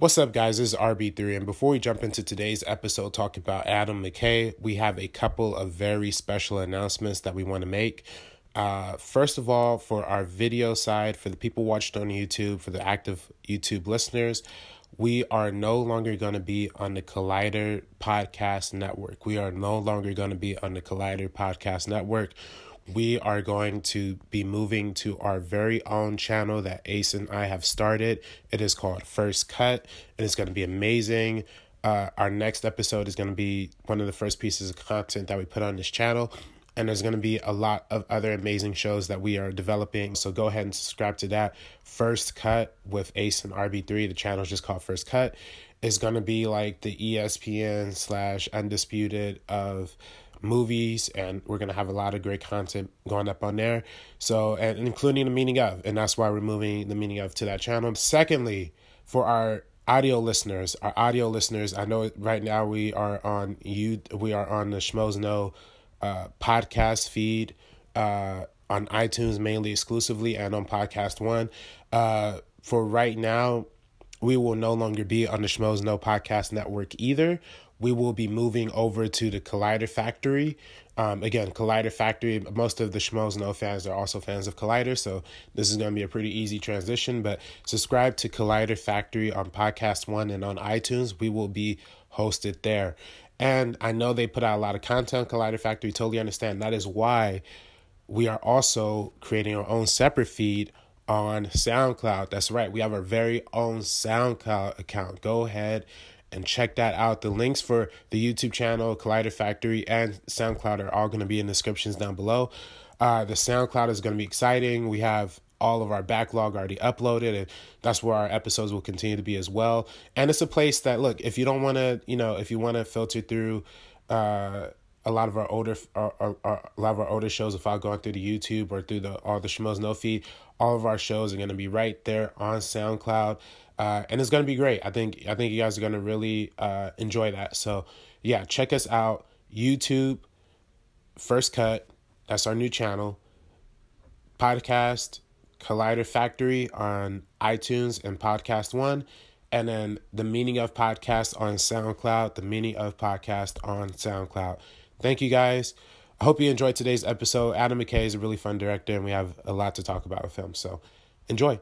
What's up, guys? This is RB3, and before we jump into today's episode talking about Adam McVay, we have a couple of very special announcements that we want to make. First of all, for our video side, for the people watching on YouTube, for the active YouTube listeners, we are no longer going to be on the Collider Podcast Network. We are no longer going to be on the Collider Podcast Network. We are going to be moving to our very own channel that Ace and I have started. It is called First Cut, and it's going to be amazing. Our next episode is going to be one of the first pieces of content that we put on this channel, and there's going to be a lot of other amazing shows that we are developing. So go ahead and subscribe to that. First Cut with Ace and RB3. The channel is just called First Cut. It's going to be like the ESPN/Undisputed of movies, and we're going to have a lot of great content going up on there, so, and including the meaning of, and that's why we're moving the meaning of to that channel. Secondly, for our audio listeners, I know right now we are on the Schmoes Know podcast feed on iTunes mainly exclusively, and on Podcast One. For right now, we will no longer be on the Schmoes Know podcast network either. We will be moving over to the Collider Factory. Again, Collider Factory, most of the Schmoes Know fans are also fans of Collider, so this is going to be a pretty easy transition. But subscribe to Collider Factory on Podcast One and on iTunes. We will be hosted there. And I know they put out a lot of content on Collider Factory. Totally understand. That is why we are also creating our own separate feed on SoundCloud. That's right. We have our very own SoundCloud account. Go ahead and check that out. The links for the YouTube channel, Collider Factory, and SoundCloud are all going to be in the descriptions down below. The SoundCloud is going to be exciting. We have all of our backlog already uploaded, and that's where our episodes will continue to be as well. And it's a place that, look, if you don't want to, if you want to filter through a lot of our older shows without going through the YouTube or through all the Schmoes Know feed, all of our shows are going to be right there on SoundCloud. And it's going to be great. I think you guys are going to really enjoy that. So, yeah, check us out. YouTube, First Cut. That's our new channel. Podcast, Collider Factory on iTunes and Podcast One. And then The Meaning of Podcast on SoundCloud. The Meaning of Podcast on SoundCloud. Thank you, guys. I hope you enjoyed today's episode. Adam McVay is a really fun director, and we have a lot to talk about with him. So, enjoy.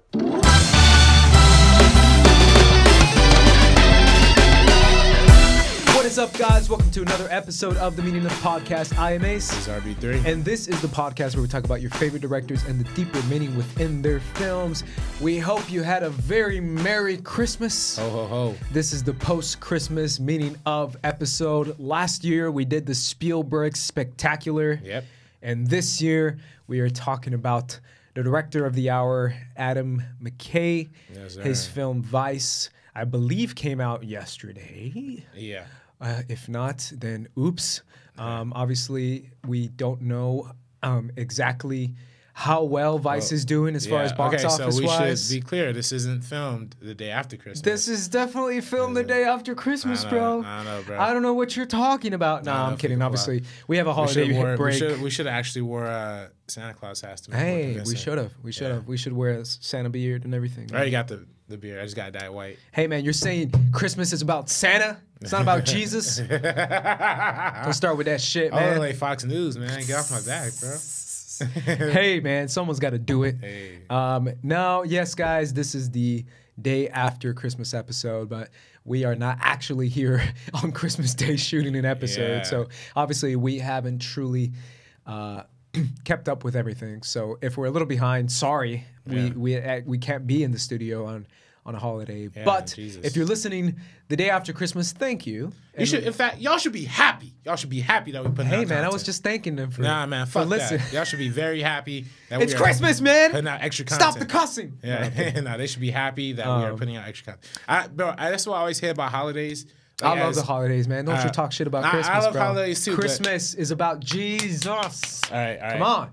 What is up, guys? Welcome to another episode of The Meaning of Podcast. I am Ace. This is RB3. And this is the podcast where we talk about your favorite directors and the deeper meaning within their films. We hope you had a very Merry Christmas. Ho, ho, ho. This is the post-Christmas Meaning of episode. Last year, we did the Spielberg Spectacular. Yep. And this year, we are talking about the director of the hour, Adam McKay. Yes, sir. His film Vice, I believe, came out yesterday. Yeah. If not, then oops. Obviously, we don't know exactly how well Vice is doing as far as box office wise. So we should be clear, this isn't filmed the day after Christmas. This is definitely filmed the day after Christmas, bro. I know, bro. I don't know what you're talking about. No, I'm kidding. Obviously, we have a holiday break. We should have actually wore Santa Claus hat to Hey, we should have. We should have. We should wear a Santa beard and everything. I already got the beard. I just got dyed white. Hey, man, you're saying Christmas is about Santa? It's not about Jesus? Don't start with that shit, man. Oh, like Fox News, man. Get off my back, bro. Hey, man, someone's got to do it. Hey. Now, yes, guys, this is the day after Christmas episode, but we are not actually here on Christmas Day shooting an episode. Yeah. So obviously we haven't truly kept up with everything. So if we're a little behind, sorry, we can't be in the studio on a holiday. Yeah, but Jesus. if you're listening the day after Christmas, thank you. You should, in fact, y'all should be happy. Y'all should be happy that we put out Hey, man, content. I was just thanking them for Nah, man, fuck listen. that. Y'all should be very happy that It's we are Christmas, man. putting out extra content. Stop the cussing. Yeah, no, they should be happy that we are putting out extra content. That's what I always hear about holidays. Like, I love the holidays, man. Don't you talk shit about Christmas, I love bro. holidays too. Christmas is about Jesus. All right. Come on.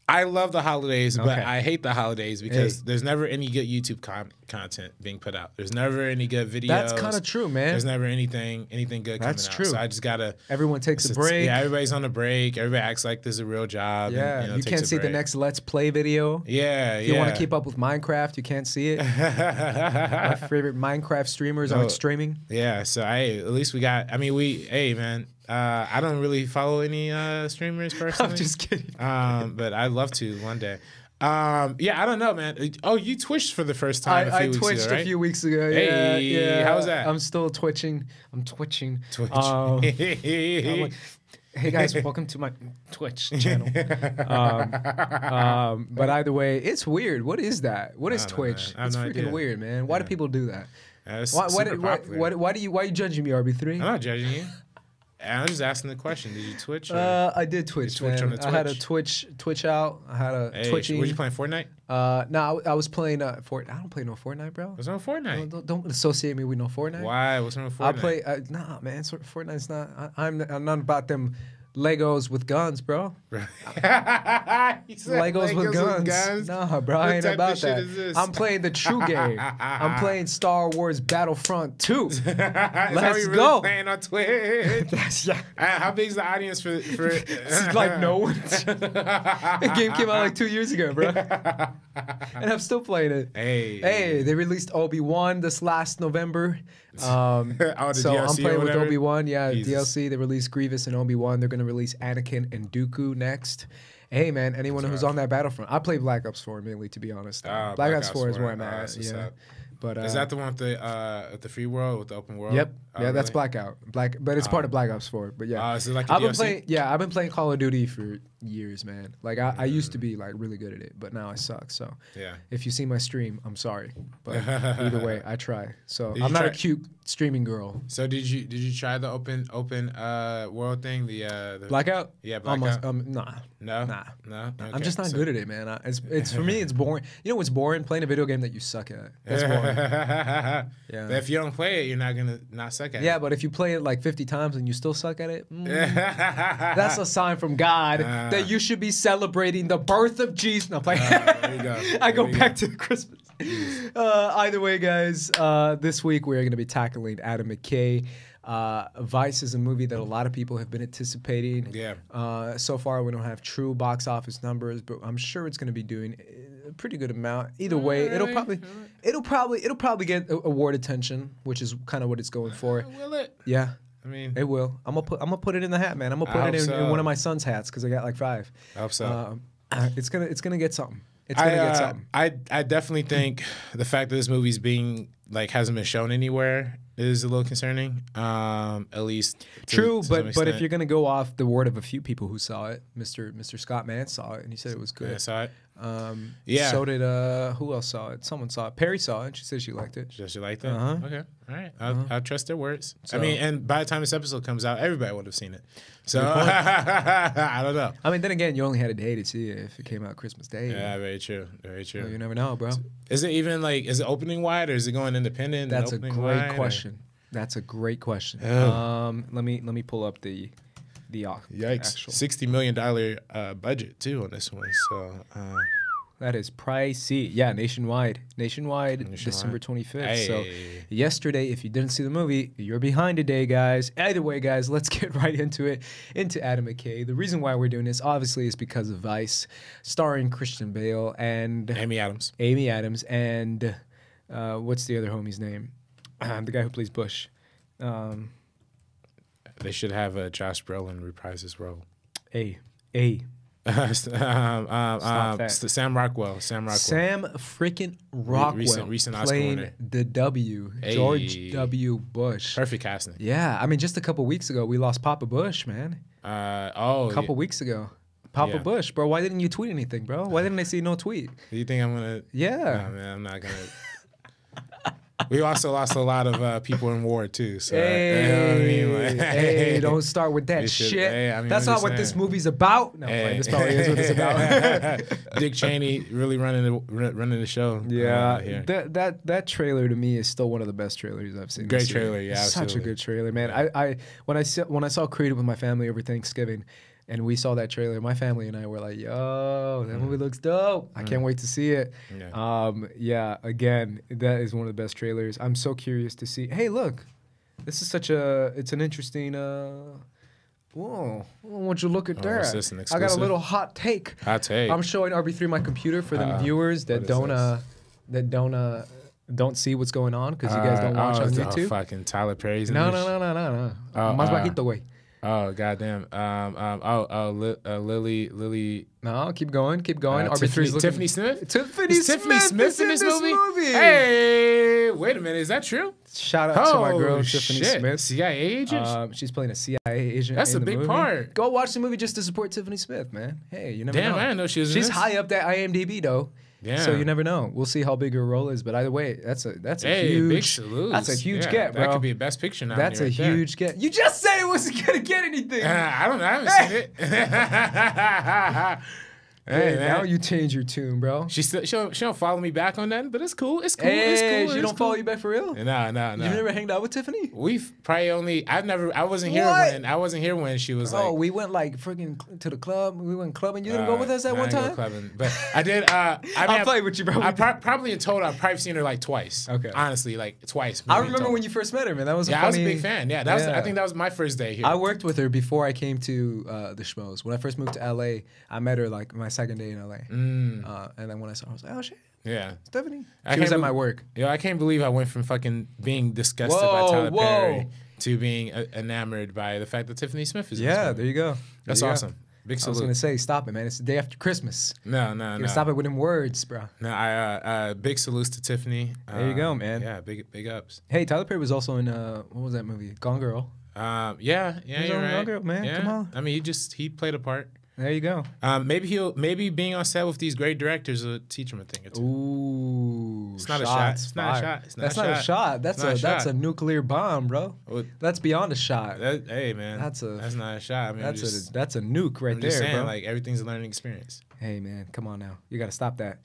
I love the holidays, but Okay. I hate the holidays because there's never any good YouTube content being put out. There's never any good videos. That's kind of true, man. There's never anything good That's coming true. out. So I just gotta. Everyone takes a break. Yeah, everybody's on a break. Everybody acts like this is a real job. Yeah, and, you can't see the next Let's Play video. Yeah, If you want to keep up with Minecraft, you can't see it. My favorite Minecraft streamers are streaming. Yeah, so at least we got. I mean, hey man, I don't really follow any streamers personally. I'm just kidding. But I'd love to one day. Yeah, I don't know, man. Oh, you twitched for the first time I twitched a few weeks ago. Hey, yeah. how was that? I'm still twitching. I'm twitching. Twitch. I'm like, hey guys, welcome to my Twitch channel. But either way, it's weird. What is that? What is Twitch? It's freaking weird, man. Why do people do that? Why are you judging me, RB3? I'm not judging you. I'm just asking the question. Did you Twitch? I did Twitch, man. On the Twitch? I had a Twitch out. I had a Twitching. Were you playing Fortnite? No, I was playing Fortnite. I don't play no Fortnite, bro. What's wrong with Fortnite? Don't associate me with no Fortnite. Why? What's wrong with Fortnite? I play. Nah, man. Fortnite's not. I'm not about them Legos with guns, bro. Legos with guns. Nah, bro, I ain't about that. I'm playing the true game. I'm playing Star Wars Battlefront 2. Let's go. Playing on Twitch. How big is the audience for It's like no one. The game came out like 2 years ago, bro. And I'm still playing it. Hey, they released Obi-Wan this last November. So DLC I'm playing with whatever? Obi-Wan. Yeah, Jesus. DLC. They released Grievous and Obi-Wan. They're going to release Anakin and Dooku next. Hey, man, anyone who's on that Battlefront. I play Black Ops 4 mainly, to be honest. Black Ops 4 is where I'm at. Yeah. But, is that the one with the free world, with the open world? Yep. Oh, yeah, that's really? Blackout. But it's part of Black Ops 4. But yeah. Is it like a I've been DLC? playing. Yeah, I've been playing Call of Duty for years, man. Like I used to be like really good at it, but now I suck. So yeah. If you see my stream, I'm sorry, but either way, I try. So Did I'm you not a try- cute streaming girl. So did you try the open world thing? The Blackout? Yeah, Blackout. Nah. No. I'm Okay. just not good at it, man. It's for me. It's boring. You know what's boring? Playing a video game that you suck at. That's boring. Yeah. But if you don't play it, you're not gonna not suck at it. Yeah, but if you play it like 50 times and you still suck at it, that's a sign from God that you should be celebrating the birth of Jesus. No, there you go. I go back to Christmas. Either way, guys, this week we're going to be tackling Adam McKay. Vice is a movie that a lot of people have been anticipating. Yeah. So far, we don't have true box office numbers, but I'm sure it's going to be doing a pretty good amount. Either way, it'll probably get award attention, which is kind of what it's going for. Will it? Yeah. I mean, It will. I'm gonna put it in the hat, man. I'm gonna put it in one of my son's hats because I got like 5. I hope so. It's gonna get something. It's gonna get something. I definitely think the fact that this movie's being hasn't been shown anywhere is a little concerning. At least True, to some but if extent. you're gonna go off the word of a few people who saw it, Mr. Scott Mann saw it and he said it was good. Yeah, saw it. Yeah. So did who else saw it? Someone saw it. Perry saw it and she said she liked it. Just you like that? Uh-huh. Okay. All right. I'll trust their words. So- I mean, and by the time this episode comes out, everybody would have seen it. So I don't know. I mean, then again, you only had a day to see it if it came out Christmas Day. Yeah, very true. Very true. So you never know, bro. Is it even is it opening wide or is it going independent? That's a and opening great wide, or- question. That's a great question. Oh. Let me pull up the Yikes! actual. $60 million budget too on this one. So That is pricey. Yeah, nationwide. December 25th. So Hey. yesterday, if you didn't see the movie, you're behind today, guys. Either way, guys, let's get right into it. Into Adam McKay. The reason why we're doing this, obviously, is because of Vice, starring Christian Bale and Amy Adams. and what's the other homie's name? The guy who plays Bush. They should have Josh Brolin reprise his role. Sam Rockwell. Sam freaking Rockwell recent Oscar playing winner. the W, George W. Bush. Perfect casting. Yeah, I mean, just a couple weeks ago, we lost Papa Bush, man. A couple weeks ago. Papa Yeah. Bush, bro. Why didn't you tweet anything, bro? Why didn't I see no tweet? Do you think I'm gonna? Yeah. Nah, man, I'm not gonna. We also lost a lot of people in war too. So you know what I mean? Like, Hey, don't start with that You should- shit. hey, I mean, That's I'm not just what this saying. movie's about. No, Hey. this probably is what it's about. Dick Cheney really running the show. Yeah, here. that trailer to me is still one of the best trailers I've seen. Great this year. trailer, yeah, Such a absolutely. good trailer, man. I when I saw Creed with my family over Thanksgiving, and we saw that trailer. My family and I were like, "Yo, that movie looks dope! I can't wait to see it." Yeah. Again, that is one of the best trailers. I'm so curious to see. Hey, look, this is it's an interesting. Whoa! Won't you look at that? Is this an I exclusive? got a little hot take. Hot take. I'm showing RB3 my computer for the viewers that don't see what's going on because you guys don't watch on YouTube. Fucking Tyler Perry's in No. Más bajito, güey. Oh goddamn. Lily. No, keep going. RB3's looking. Tiffany Smith. Tiffany Smith in this movie. Hey, wait a minute. Is that true? Shout out to my girl Tiffany Smith. CIA agent. She's playing a CIA agent. That's in a the big movie. part. Go watch the movie just to support Tiffany Smith, man. Hey, you never know. Damn, I didn't know she was. She's in this. high up that IMDb though. Yeah. So you never know. We'll see how big her role is. But either way, that's a Hey, huge big salute. That's a huge get, bro. That could be a best picture nominee. That's a right there. huge get. You just said it wasn't gonna get anything. I don't know. I haven't seen it. Hey, now you change your tune, bro. She don't follow me back on that, but it's cool. It's cool. Hey, it's cool. she don't follow you back for real? No. You never hanged out with Tiffany? We've probably only. I wasn't here What? when she was like. Oh, we went like freaking to the club. We went clubbing. You didn't go with us that one time? Clubbing, but I did. I'll play with you, bro. Probably in total, I've probably seen her like twice. Okay. Honestly, like twice. I remember when you first met her, man. That was I was a big fan. Yeah, I think that was my first day here. I worked with her before I came to the Schmoes. When I first moved to LA, I met her like my second day in LA. And then when I saw her, I was like, oh shit. Yeah. Stephanie. She was at my work. Yeah, I can't believe I went from fucking being disgusted by Tyler Perry to being enamored by the fact that Tiffany Smith is in this movie. There you go. That's awesome. Big salute. I was going to say, stop it, man. It's the day after Christmas. No. Stop it with them words, bro. No, big salutes to Tiffany. There you go, man. Yeah, big ups. Hey, Tyler Perry was also in, what was that movie? Gone Girl. Yeah, you're right. Gone Girl, man. Yeah. Come on. I mean, he played a part. There you go. Maybe being on set with these great directors will teach him a thing or two. Ooh, it's not a shot. It's not a shot. That's not a shot. That's a nuclear bomb, bro. That's beyond a shot. Hey man, that's not a shot. I mean, that's a nuke right there, saying, bro. Like everything's a learning experience. Hey man, come on now. You got to stop that.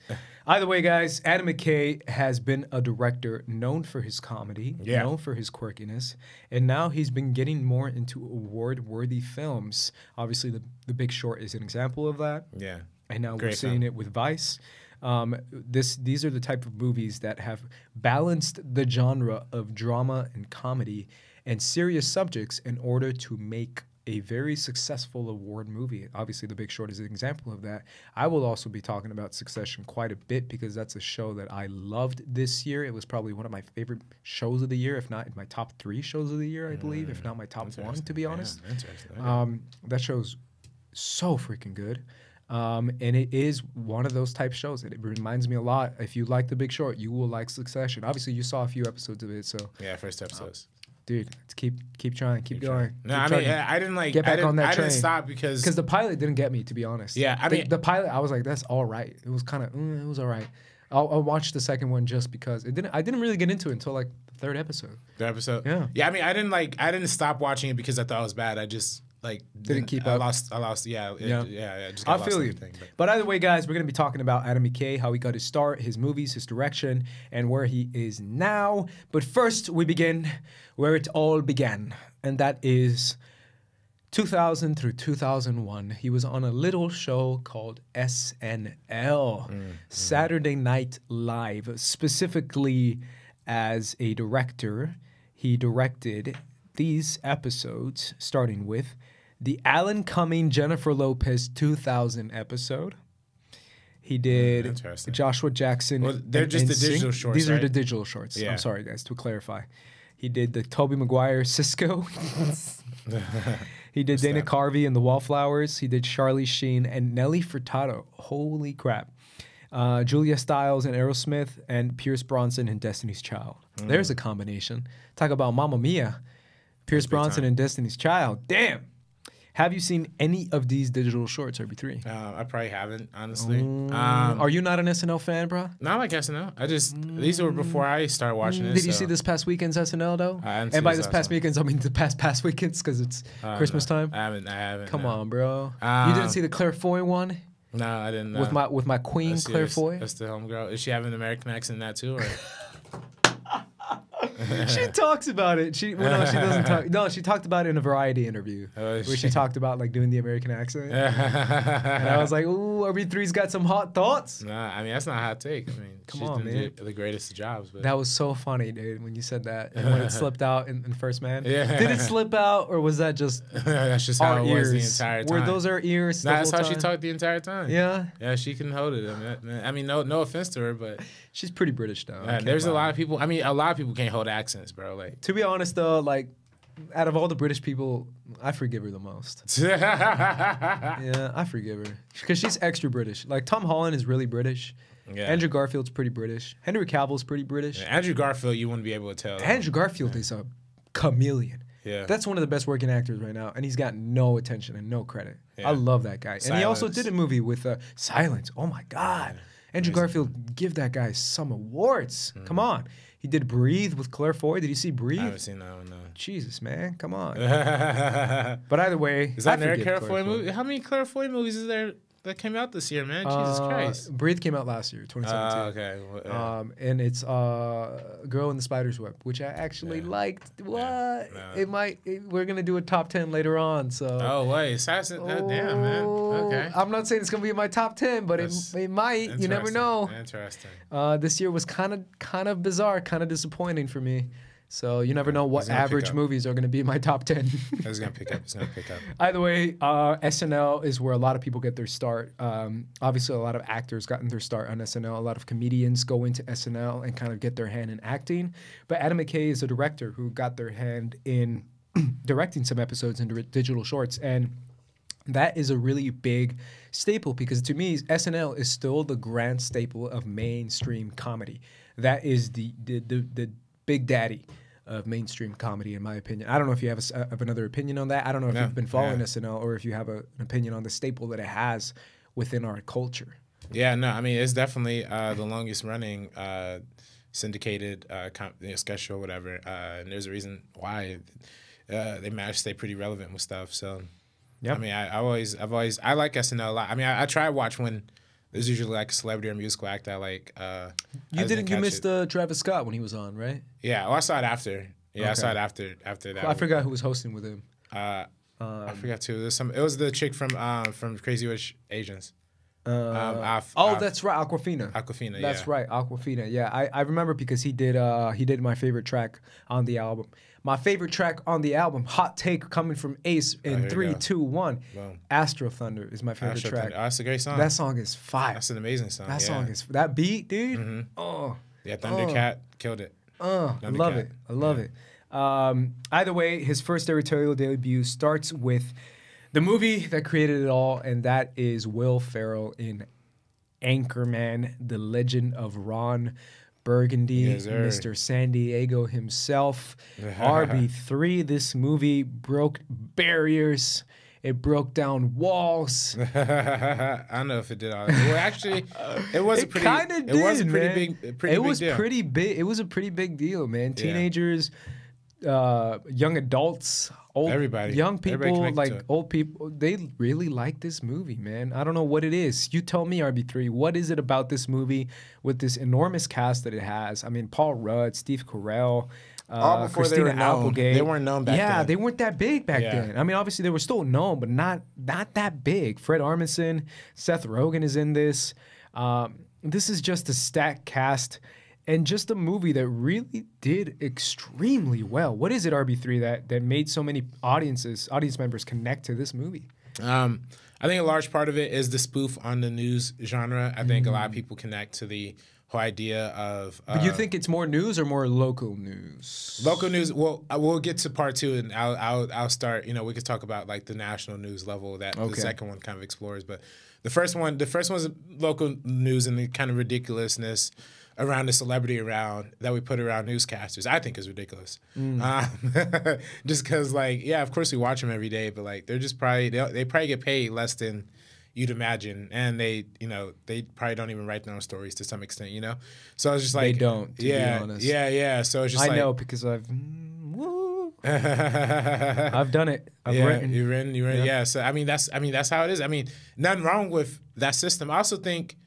Either way, guys, Adam McKay has been a director known for his comedy, known for his quirkiness, and now he's been getting more into award-worthy films. Obviously, The Big Short is an example of that. Yeah. And now we're seeing it with Vice. These are the type of movies that have balanced the genre of drama and comedy and serious subjects in order to make a very successful award movie. Obviously, The Big Short is an example of that. I will also be talking about Succession quite a bit because that's a show that I loved this year. It was probably one of my favorite shows of the year, if not in my top 3 shows of the year, I believe, if not my top 1, to be honest. That show's so freaking good. And it is one of those type shows. It reminds me a lot. If you like The Big Short, you will like Succession. Obviously, you saw a few episodes of it, so yeah, first episodes. Dude, let's keep trying, keep going. No, I mean, I didn't like get back on that train. I didn't stop because the pilot didn't get me, to be honest. Yeah, I mean, the pilot, I was like, that's all right. It was kind of, it was all right. I'll watch the second one just because I didn't really get into it until like the third episode. Yeah. I mean, I didn't stop watching it because I thought it was bad. I just didn't keep up. I lost. Yeah. Just I feel you. But either way, guys, we're gonna be talking about Adam McKay, how he got his start, his movies, his direction, and where he is now. But first, we begin where it all began, and that is 2000 through 2001. He was on a little show called SNL, Saturday Night Live, specifically as a director. He directed these episodes, starting with the Alan Cumming, Jennifer Lopez 2000 episode. He did Joshua Jackson. Well, they're just the digital shorts. These are the digital shorts. Yeah. I'm sorry, guys, to clarify. He did the Tobey Maguire Cisco. He did Dana Carvey and the Wallflowers. He did Charlie Sheen and Nelly Furtado. Holy crap. Julia Stiles and Aerosmith, and Pierce Bronson and Destiny's Child. There's a combination. Talk about Mamma Mia. Pierce Bronson and Destiny's Child. Damn. Have you seen any of these digital shorts, RB3? I probably haven't, honestly. Are you not an SNL fan, bro? Not like SNL. These were before I started watching this. Did you see this past weekend's SNL, though? And by this past weekends, I mean the past weekends because it's Christmas time. I haven't. Come on, bro. You didn't see the Claire Foy one? No, I didn't. With my queen, Claire Foy? That's the homegirl. Is she having an American accent in that too? Or? She talks about it. Well, no, she doesn't talk. No, she talked about it in a Variety interview where she talked about like doing the American accent. And I was like, ooh, RB3's got some hot thoughts. Nah, I mean that's not a hot take. I mean, Come she's on, doing man. the greatest of jobs. But That was so funny, dude, when you said that. And when it slipped out in First Man. Yeah. Did it slip out, or was that just that's just how our it ears? was the entire time. Were those our ears? Nah, that's the how whole she time? talked the entire time. Yeah. Yeah, she can hold it. I mean, no offense to her, but She's pretty British, though. there's a lot of people. I mean, a lot of people can't hold accents, bro. Like, To be honest, though, like, out of all the British people, I forgive her the most. yeah, Yeah, I forgive her. Because she's extra British. Like, Tom Holland is really British. Andrew Garfield's pretty British. Henry Cavill's pretty British. Andrew Garfield, you wouldn't be able to tell. Andrew Garfield is a chameleon. Yeah. That's one of the best working actors right now, and he's got no attention and no credit. Yeah. I love that guy. And he also Silence. did a movie with Silence. Oh, my God. Andrew Garfield, give that guy some awards. Come on. He did Breathe with Claire Foy. Did you see Breathe? I haven't seen that one, no. Jesus, man. Come on. Is But either way, that I an Eric forgive Claire Claire Foy movie? How many Claire Foy movies is there that came out this year, man? Jesus Christ. Breathe came out last year, 2017. Okay. Well, yeah. And it's Girl in the Spider's Web, which I actually liked. What? No. We're going to do a top 10 later on, so. Oh, wait. Assassin. Damn, man. Okay. I'm not saying it's going to be in my top 10, but it might. You never know. Interesting. This year was kind of bizarre, kind of disappointing for me. So you never know what It's gonna pick average up. movies are going to be in my top 10. It's going to pick up. It's going to pick up. Either way, SNL is where a lot of people get their start. Obviously, a lot of actors gotten their start on SNL. A lot of comedians go into SNL and kind of get their hand in acting. But Adam McKay is a director who got their hand in directing some episodes in digital shorts. And that is a really big staple because to me, SNL is still the grand staple of mainstream comedy. That is the big daddy of mainstream comedy, in my opinion. I don't know if you have another opinion on that. I don't know if you've been following SNL or if you have an opinion on the staple that it has within our culture. Yeah, no, I mean, it's definitely the longest running syndicated sketch show, whatever. And there's a reason why they managed to stay pretty relevant with stuff. So, Yeah. I mean, I like SNL a lot. I mean, I try to watch when there's usually like a celebrity or musical act I like. You missed Travis Scott when he was on, right? Yeah, I saw it after. Yeah, I Okay. saw it after that. I forgot who was hosting with him. I forgot too. It was the chick from Crazy Rich Asians. That's right, Aquafina. Aquafina. That's right, Aquafina. Yeah, I remember because he did my favorite track on the album. My favorite track on the album, hot take coming from Ace in here you 3, go. 2, 1. Boom. Astro Thunder is my favorite Astro track. Thunder. Oh, that's a great song. That song is fire. That's an amazing song. That yeah. song is that beat, dude. Mm-hmm. Oh, Yeah, Thundercat killed it. I love it. I love it. Either way, his first editorial debut starts with the movie that created it all, and that is Will Ferrell in Anchorman, The Legend of Ron Burgundy, Yes, sir. Mr. San Diego himself. RB3, this movie broke barriers. It broke down walls. I don't know if it did all that. Well, actually, it was a pretty. Kinda It was a did, pretty man. big. It was deal. pretty big. It was a pretty big deal, man. Teenagers, young adults, Everybody. young Everybody people, connected to like it. old people. They really like this movie, man. I don't know what it is. You tell me, RB3. What is it about this movie with this enormous cast that it has? I mean, Paul Rudd, Steve Carell. All before they Christina were known. Applegate. They weren't known back Yeah, then. they weren't that big back Yeah. then. I mean, obviously they were still known, but not that big. Fred Armisen, Seth Rogen is in this. This is just a stacked cast and just a movie that really did extremely well. What is it, RB3, that made so many audience members connect to this movie? I think a large part of it is the spoof on the news genre. I think a lot of people connect to the whole idea of. But you think it's more news or more local news? Local news. Well, we'll get to part two, and I'll start. You know, we could talk about like the national news level that the second one kind of explores. But the first one's local news and the kind of ridiculousness around the celebrity that we put around newscasters. I think is ridiculous. Just because, like, yeah, of course we watch them every day, but like they're just they probably get paid less than you'd imagine, and they probably don't even write their own stories to some extent, you know. So I was just like, They don't, to be honest. yeah. So it's just I like, know because I've done it. I've written. You've written, yeah. So I mean that's how it is. I mean, nothing wrong with that system. I also think,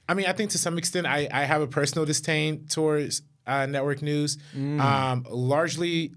I think to some extent I have a personal disdain towards network news. Largely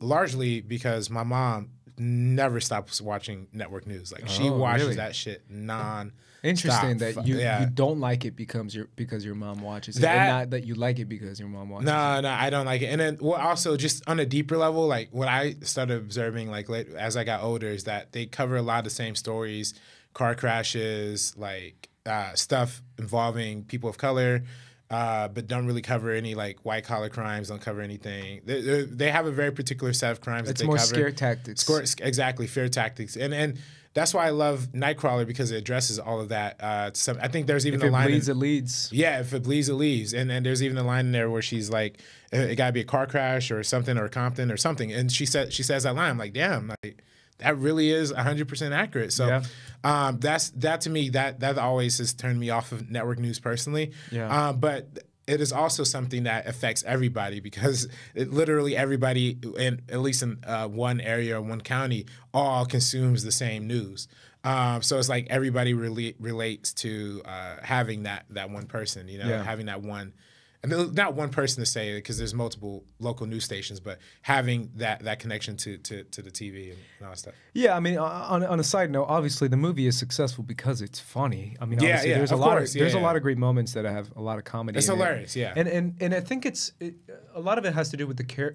because my mom never stops watching network news. Like she watches that shit non. Interesting that you don't like it because your mom watches it, and not that you like it because your mom watches it. No, I don't like it. And then also just on a deeper level, like what I started observing like as I got older is that they cover a lot of the same stories, car crashes, like stuff involving people of color, but don't really cover any like white collar crimes. Don't cover anything. They have a very particular set of crimes that they cover. It's more scare tactics. Exactly, fear tactics, and that's why I love Nightcrawler because it addresses all of that. I think there's even a line. If it bleeds, it leads. Yeah, if it bleeds, it leaves. And there's even a line in there where she's like, "It got to be a car crash or something, or Compton or something." And she says that line. I'm like, damn, like that really is 100% accurate. So, that to me that always has turned me off of network news personally. Yeah. But it is also something that affects everybody because literally everybody, at least in one area or one county, all consumes the same news. So it's like everybody relates to having that one person, having that one. I mean, not one person to say it because there's multiple local news stations, but having that connection to the TV and all that stuff. Yeah, I mean, on a side note, obviously the movie is successful because it's funny. I mean, obviously there's a lot of great moments that have a lot of comedy. It's hilarious, yeah. And I think a lot of it has to do with the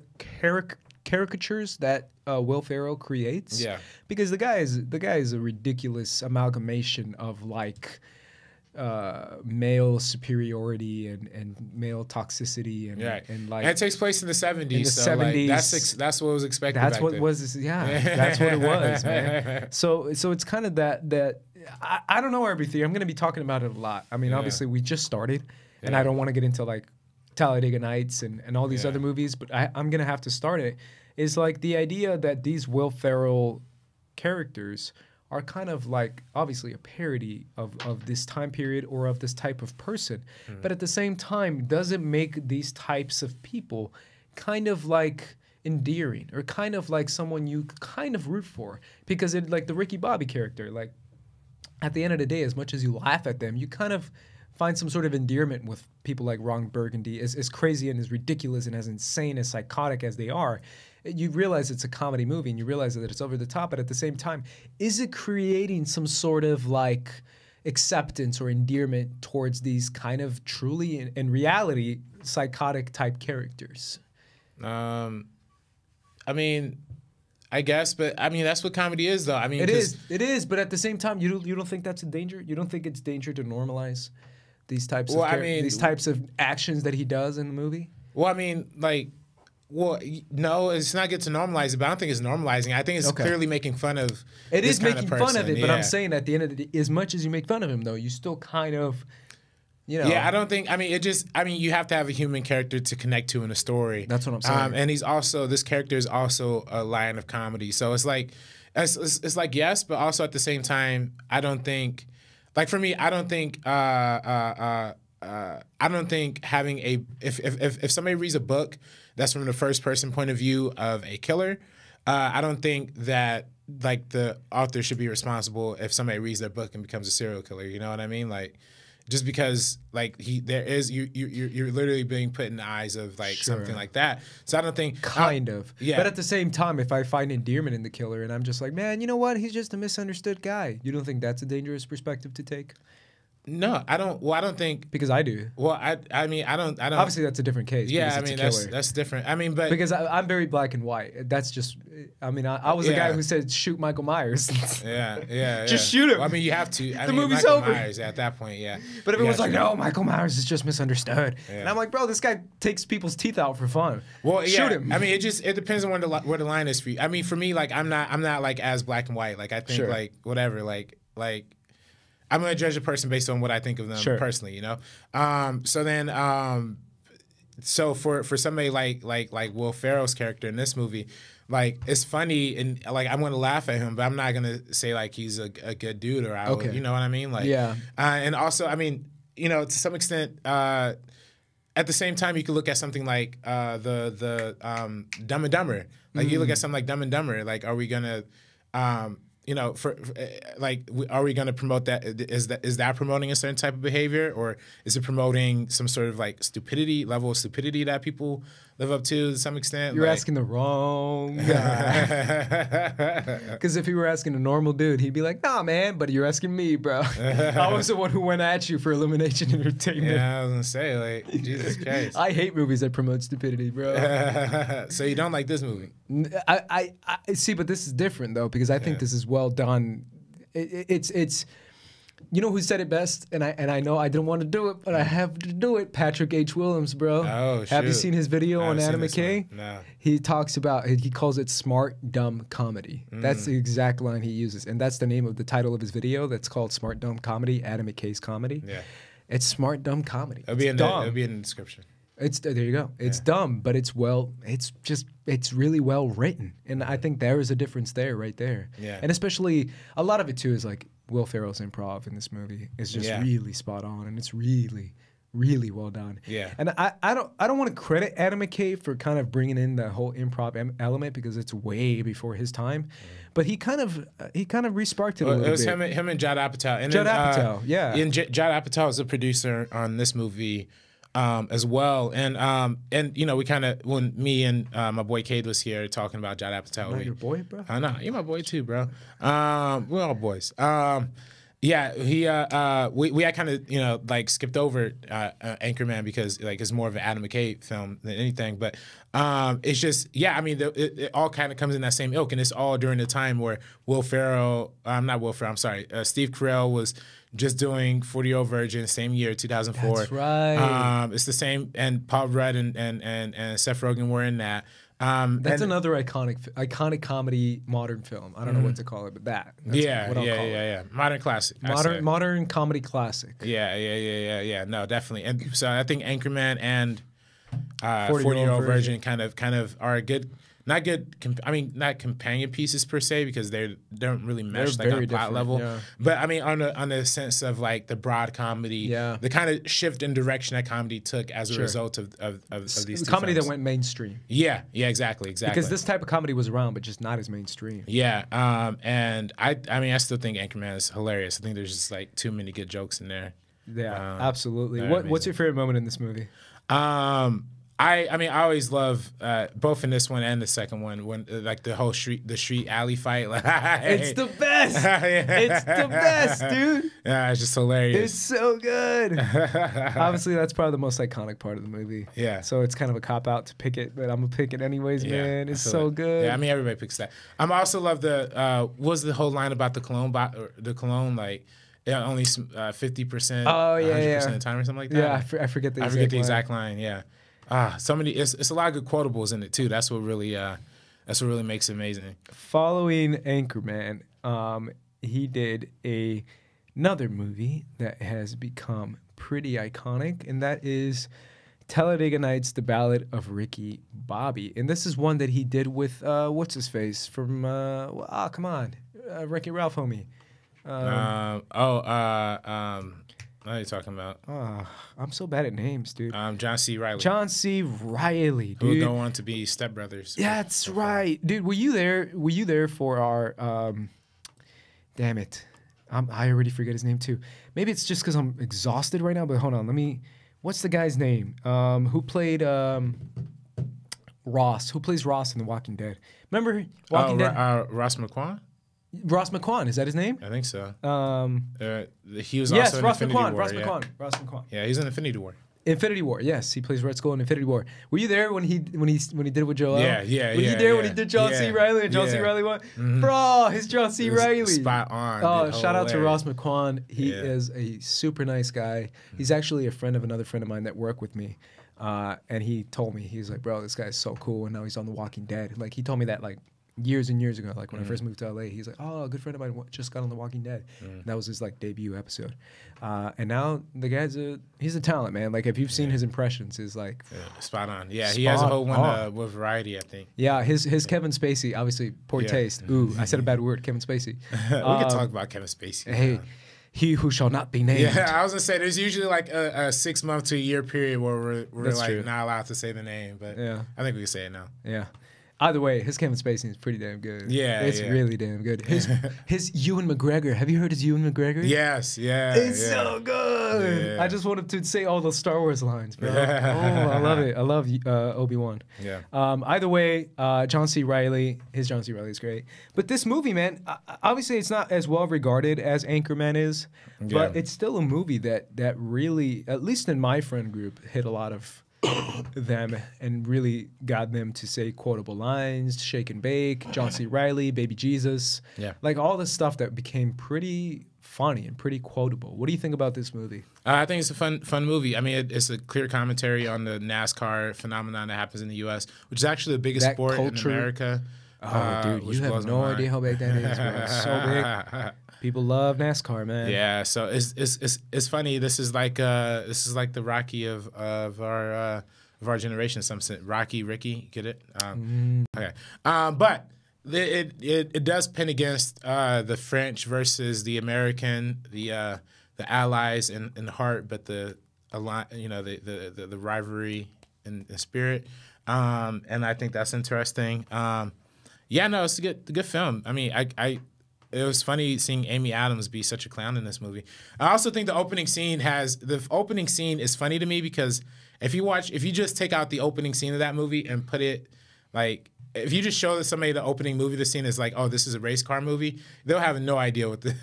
caricatures that Will Ferrell creates. Yeah, because the guy is a ridiculous amalgamation of like. Male superiority and male toxicity and like and it takes place in the 70s. In the 70s, like, that's what was expected. That's back what then. was that's what it was, man. So it's kind of that I don't know everything. I'm gonna be talking about it a lot. I mean, obviously we just started, and I don't want to get into like Talladega Nights and all these other movies, but I'm gonna have to start it. Is like the idea that these Will Ferrell characters are kind of like obviously a parody of this time period or of this type of person. But at the same time, does it make these types of people kind of like endearing or kind of like someone you kind of root for? Because it like the Ricky Bobby character, like at the end of the day, as much as you laugh at them, you kind of find some sort of endearment with people like Ron Burgundy, as crazy and as ridiculous and as insane, as psychotic as they are. You realize it's a comedy movie and you realize that it's over the top, but at the same time, is it creating some sort of like acceptance or endearment towards these kind of truly, in reality, psychotic type characters? I mean, I guess, but I mean, that's what comedy is, though. I mean, it is, but at the same time, you don't think that's a danger? You don't think it's danger to normalize these types these types of actions that he does in the movie? Well, I mean, like, well, no, it's not good to normalize it, but I don't think it's normalizing. I think it's clearly making fun of it. Is making fun of it, but I'm saying at the end of the day, as much as you make fun of him, though, you still kind of, Yeah, I don't think, I mean, you have to have a human character to connect to in a story. That's what I'm saying. And this character is also a line of comedy. So it's like, it's like, yes, but also at the same time, I don't think, like for me, I don't think having if somebody reads a book that's from the first person point of view of a killer, I don't think that like the author should be responsible if somebody reads their book and becomes a serial killer. You know what I mean? Like just because like you're literally being put in the eyes of like something like that. So I don't think yeah. But at the same time, if I find endearment in the killer and I'm just like, man, you know what? He's just a misunderstood guy. You don't think that's a dangerous perspective to take? No, I don't. Well, I don't think because I do. Well, I mean, I don't. Obviously, that's a different case. Yeah, I mean, that's different. I mean, but because I'm very black and white. That's just. I mean, I was the guy who said shoot Michael Myers. yeah. Just shoot him. Well, I mean, you have to. The movie's Michael over. Myers at that point, yeah. But if it was like, no, Michael Myers is just misunderstood, and I'm like, bro, this guy takes people's teeth out for fun. Well, shoot him. I mean, it depends on where the line is for you. I mean, for me, like, I'm not like as black and white. Like, I think like whatever, like. I'm gonna judge a person based on what I think of them personally, you know. So then, so for somebody like Will Ferrell's character in this movie, like it's funny and like I'm gonna laugh at him, but I'm not gonna say like he's a good dude or you know what I mean? Like and also, I mean, you know, to some extent, at the same time, you could look at something like the Dumb and Dumber. Like you look at something like Dumb and Dumber. Like, are we gonna are we going to promote that? Is that promoting a certain type of behavior, or is it promoting some sort of like level of stupidity that people live up to some extent? You're asking the wrong guy. Because if you were asking a normal dude, he'd be like, "Nah, man," but you're asking me, bro. I was the one who went at you for Illumination Entertainment. Yeah, I was gonna say, like, Jesus Christ. I hate movies that promote stupidity, bro. So you don't like this movie? I see, but this is different though, because I think this is well done. It's you know who said it best, and I know I didn't want to do it, but I have to do it. Patrick H. Willems, bro. Oh, shoot. Have you seen his video on Adam McKay? No. He talks about, he calls it smart dumb comedy. That's the exact line he uses, and that's the name of the title of his video. That's called Smart Dumb Comedy. Adam McKay's comedy. Yeah. It's smart dumb comedy. It'll be in the description. There you go. It's dumb, but it's really well written, and I think there is a difference there, right there. Yeah. And especially a lot of it too is like Will Ferrell's improv in this movie is just really spot on, and it's really, really well done. Yeah. And I don't want to credit Adam McKay for kind of bringing in the whole improv element because it's way before his time, but he kind of re-sparked it a little bit. It was him and Judd Apatow. And Judd Apatow, yeah. And Judd Apatow is a producer on this movie. As well, and we kind of, when me and my boy Cade was here talking about Judd Apatow. Not your boy, bro? I know, you're my boy too, bro. We're all boys. We had kind of like skipped over Anchorman because like it's more of an Adam McKay film than anything, but it's just it all kind of comes in that same ilk, and it's all during the time where Steve Carell was just doing 40-Year-Old Virgin, same year, 2004. That's right. It's the same, and Paul Rudd and Seth Rogen were in that. That's another iconic comedy modern film. I don't know what to call it, but that's what I'll call it. Modern classic. Modern comedy classic. Yeah. No, definitely. And so I think Anchorman and 40-Year-Old Virgin kind of are a good. Not companion pieces per se because they don't really mesh like on plot level. Yeah. But I mean on the sense of like the broad comedy, the kind of shift in direction that comedy took as a result of these two comedy films. that went mainstream. Yeah, exactly. Because this type of comedy was around, but just not as mainstream. Yeah, and I still think Anchorman is hilarious. I think there's just like too many good jokes in there. Yeah, absolutely. What's your favorite moment in this movie? I always love both in this one and the second one when like the whole street alley fight. Like, it's the best. It's the best, dude. Yeah, it's just hilarious. It's so good. Obviously, that's probably the most iconic part of the movie. Yeah. So it's kind of a cop out to pick it, but I'm gonna pick it anyways, man. It's so good. Yeah, I mean everybody picks that. I also love the what was the whole line about the cologne like. Yeah, only 50%. Oh yeah, 100% of the time or something like that. Yeah, I forget the exact line. Yeah. It's a lot of good quotables in it too. That's what really makes it amazing. Following Anchorman, he did another movie that has become pretty iconic, and that is Talladega Nights: The Ballad of Ricky Bobby. And this is one that he did with what's his face from Wreck-It Ralph, homie. What are you talking about? I'm so bad at names, dude. John C. Reilly. John C. Reilly, dude. Who would go on to be Step Brothers. Yeah, that's right, dude. Were you there for our? Damn it, I already forget his name too. Maybe it's just because I'm exhausted right now. But hold on, what's the guy's name? Who played Ross? Who plays Ross in The Walking Dead? Remember Walking Dead? Ross McQuan. Ross McQuan, is that his name? I think so. He was also in Infinity War. Ross McQuan. Yeah, he's in Infinity War. Infinity War, yes, he plays Red Skull in Infinity War. Were you there when he did it with Joel? Yeah. Were you there when he did John C. Reilly and John C. Reilly won? Mm-hmm. Bro, his John C. Reilly. Spot on. Oh, shout out to Ross McQuan. He is a super nice guy. He's actually a friend of another friend of mine that worked with me. And he told me, he's like, bro, this guy's so cool, and now he's on The Walking Dead. Like, he told me that like years and years ago, like when I first moved to LA, he's like, oh, a good friend of mine just got on The Walking Dead. That was his like debut episode. And now the guy's he's a talent, man. Like if you've seen his impressions, is like spot on. Yeah, he has a whole one with Variety, I think. Yeah, his Kevin Spacey, obviously poor taste. Ooh, I said a bad word, Kevin Spacey. We can talk about Kevin Spacey. Hey, he who shall not be named. Yeah, I was gonna say there's usually like a 6 month to a year period where we're That's like true. Not allowed to say the name, but I think we can say it now. Yeah. Either way, his Kevin Spacey is pretty damn good. Yeah, it's really damn good. His Ewan McGregor. Have you heard his Ewan McGregor? Yes, yeah. It's so good. Yeah. I just wanted to say all those Star Wars lines, bro. I love it. I love Obi-Wan. Yeah. Either way, John C. Reilly is great. But this movie, man, obviously it's not as well regarded as Anchorman is, but it's still a movie that really, at least in my friend group, hit a lot of them and really got them to say quotable lines, shake and bake, John C. Reilly, Baby Jesus. Yeah. Like all this stuff that became pretty funny and pretty quotable. What do you think about this movie? I think it's a fun movie. I mean, it's a clear commentary on the NASCAR phenomenon that happens in the U.S., which is actually the biggest sport in America. Oh, dude, you have no idea how big that is, bro. It's so big. People love NASCAR, man. Yeah, so it's funny. This is like the Rocky of our generation. Some sense. Rocky, Ricky, get it? Okay, but it does pin against the French versus the American, the allies in heart, but the rivalry in spirit, and I think that's interesting. Yeah, no, it's a good film. I mean, it was funny seeing Amy Adams be such a clown in this movie. I also think the opening scene is funny to me because if you just take out the opening scene of that movie and put it like, if you just show somebody the opening movie, the scene is like, oh, this is a race car movie, they'll have no idea what the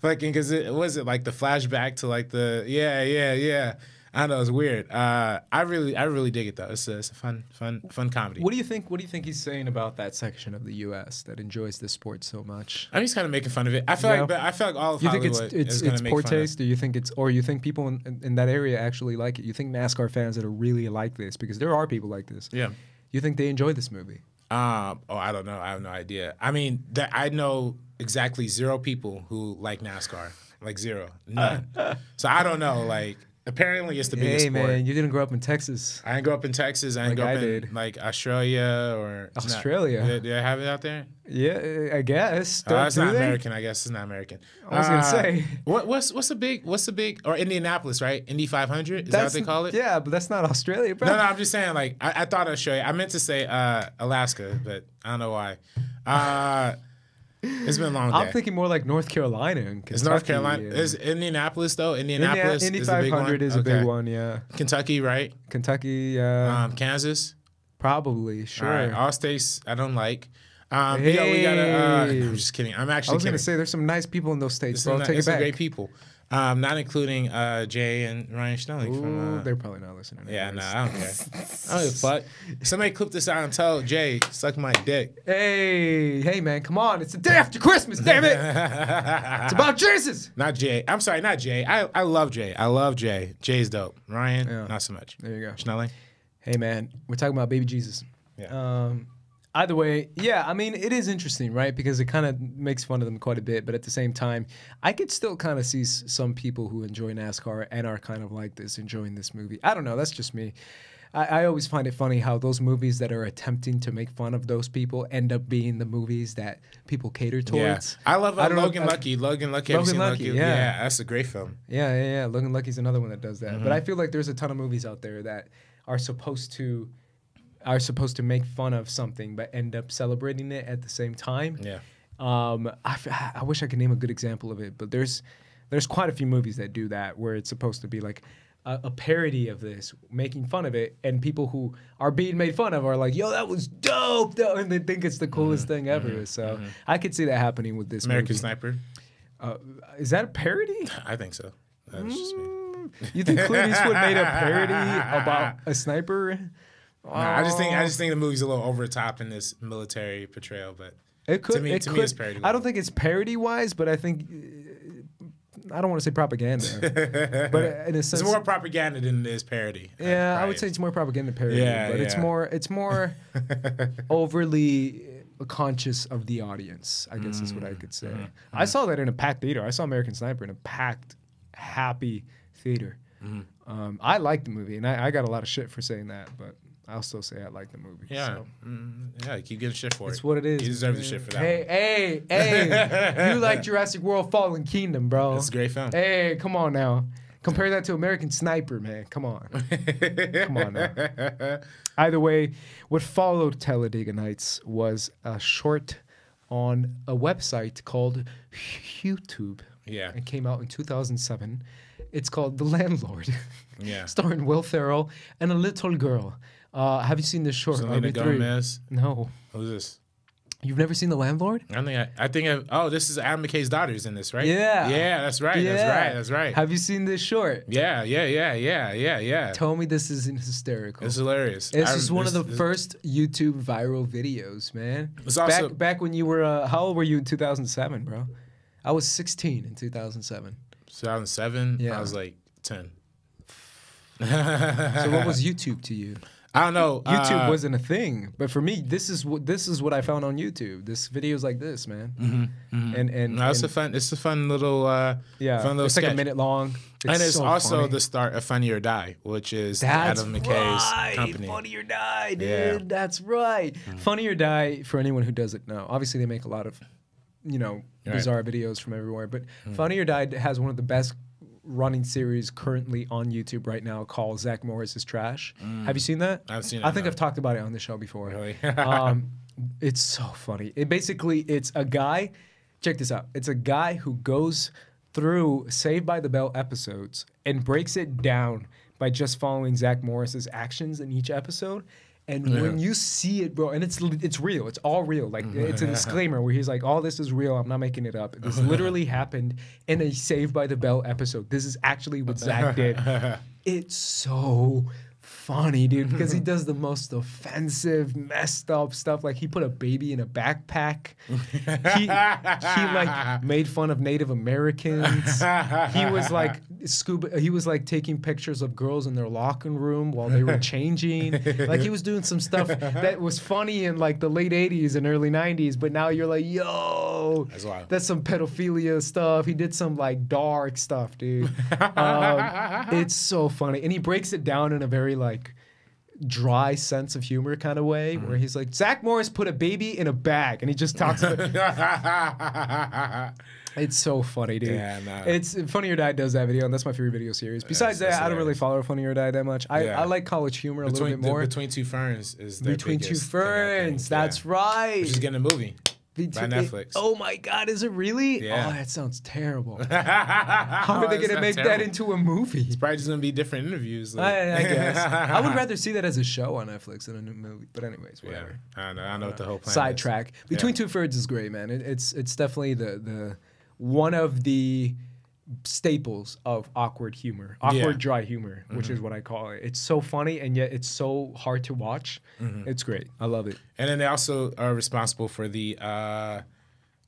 fucking, because it was like the flashback to like the yeah. I don't know, it's weird. I really dig it though. It's a fun comedy. What do you think he's saying about that section of the U.S. that enjoys this sport so much? I mean, he's kind of making fun of it. I feel like all of Hollywood is going to make poor fun taste? Do you think you think people in that area actually like it? You think NASCAR fans that are really like this, because there are people like this. Yeah. You think they enjoy this movie? I don't know. I have no idea. I mean, I know exactly 0 people who like NASCAR. Like 0. None. So I don't know. Like, apparently it's the biggest sport. Hey, man, you didn't grow up in Texas. I didn't grow up in Texas. I didn't grow up in, like, Australia or... Australia? Do I have it out there? Yeah, I guess. It's not American, I guess. It's not American. I was going to say. What's the big... Or Indianapolis, right? Indy 500? Is that what they call it? Yeah, but that's not Australia, bro. No, I'm just saying, like, I thought Australia. I meant to say Alaska, but I don't know why. It's been a long day. I'm thinking more like North Carolina and Kentucky. It's North Carolina. Is Indianapolis, though? Indianapolis Indy is a big one? 500 is a big one, yeah. Kentucky, right? Kentucky. Kansas? Probably, sure. All right. All states I don't like. Hey. Yeah, we got I'm just kidding. I'm actually I was going to say, there's some nice people in those states, bro. Take it back. Some great people. Not including Jay and Ryan Schnelling. From, they're probably not listening. Yeah, no, I don't care. I don't give a fuck. Somebody clip this out and tell Jay, suck my dick. Hey, man, come on. It's the day after Christmas, damn it. It's about Jesus. Not Jay. I'm sorry, not Jay. I love Jay. I love Jay. Jay's dope. Ryan, not so much. There you go. Schnelling. Hey, man, we're talking about Baby Jesus. Yeah. Either way, yeah, I mean, it is interesting, right? Because it kind of makes fun of them quite a bit, but at the same time, I could still kind of see some people who enjoy NASCAR and are kind of like this, enjoying this movie. I don't know, that's just me. I always find it funny how those movies that are attempting to make fun of those people end up being the movies that people cater towards. Yeah. I love Logan Lucky. Logan Lucky. Yeah, that's a great film. Yeah. Logan Lucky's another one that does that. Mm-hmm. But I feel like there's a ton of movies out there that are supposed to make fun of something but end up celebrating it at the same time. Yeah. I wish I could name a good example of it, but there's quite a few movies that do that, where it's supposed to be like a parody of this, making fun of it, and people who are being made fun of are like, yo, that was dope, and they think it's the coolest thing ever. So I could see that happening with this American movie. Sniper. Is that a parody? I think so. That's just me. You think Clint Eastwood made a parody about a sniper? No, I just think the movie's a little over the top in this military portrayal, but it could. To me, it's parody. I don't think it's parody wise, but I think I don't want to say propaganda, but in a sense, it's more propaganda than it is parody. Yeah, I would say it's more propaganda parody, but it's more overly conscious of the audience, I guess is what I could say. I saw that in a packed theater. I saw American Sniper in a packed, happy theater. I liked the movie, and I got a lot of shit for saying that, but I'll still say I like the movie. Yeah, so. Keep getting shit for it. It's what it is. You deserve the shit for that. Hey, you like Jurassic World: Fallen Kingdom, bro? It's a great film. Hey, come on now. Compare that to American Sniper, man. Come on. Come on now. Either way, what followed Talladega Nights was a short on a website called YouTube. Yeah. It came out in 2007. It's called The Landlord. Yeah. Starring Will Ferrell and a little girl. Have you seen this short? Selena Gomez. No. Who's this? You've never seen The Landlord? This is Adam McKay's daughter's in this, right? Yeah. Yeah, that's right. Yeah. That's right. Have you seen this short? Yeah. Tell me this isn't hysterical. It's hilarious. This is one of the first YouTube viral videos, man. It's also back when you were, how old were you in 2007, bro? I was 16 in 2007. 2007? Yeah. I was like 10. So what was YouTube to you? I don't know. YouTube wasn't a thing, but for me, this is what I found on YouTube. This videos like this, man. And no, it's a fun little fun little it's sketch. like a minute long. It's so also funny. the start of Funny or Die, which is That's Adam McKay's right. company. Funny or Die, dude. Yeah. That's right. Funny or Die, for anyone who doesn't know. Obviously, they make a lot of, bizarre videos from everywhere. But Funny or Die has one of the best running series currently on YouTube right now called Zach Morris's Trash. Have you seen that? I've seen it. I think I've talked about it on the show before. Really? It's so funny. It's a guy. Check this out. It's a guy who goes through Saved by the Bell episodes and breaks it down by just following Zach Morris's actions in each episode. And when you see it, bro, and it's real. It's all real. Like, it's a disclaimer where he's like, all this is real. I'm not making it up. This literally happened in a Saved by the Bell episode. This is actually what Zach did. It's so funny, dude, because he does the most offensive, messed up stuff. Like, he put a baby in a backpack. He like made fun of Native Americans. He was like He was like taking pictures of girls in their locker room while they were changing. Like, he was doing some stuff that was funny in like the late '80s and early '90s. But now you're like, yo, that's some pedophilia stuff. He did some like dark stuff, dude. It's so funny, and he breaks it down in a very like dry sense of humor kind of way, where he's like, Zach Morris put a baby in a bag, and he just talks about It's so funny, dude. Yeah, no. It's Funny or Die does that video, and that's my favorite video series. Besides that, I don't really follow Funny or Die that much. I like College Humor a little bit more. Between Two Ferns is their Between Two biggest Ferns, thing, I think. that's right. Which is getting a movie by Netflix. Oh my God, is it really? Yeah. Oh, that sounds terrible. How are they gonna make that into a movie? It's probably just gonna be different interviews. Like. I guess. I would rather see that as a show on Netflix than a new movie. But anyways, whatever. Yeah, I know what the whole plan Sidetrack. is. Between Two Ferns is great, man. It's definitely the one of the staples of awkward humor, dry humor, which is what I call it. It's so funny, and yet it's so hard to watch. It's great. I love it. And then they also are responsible for the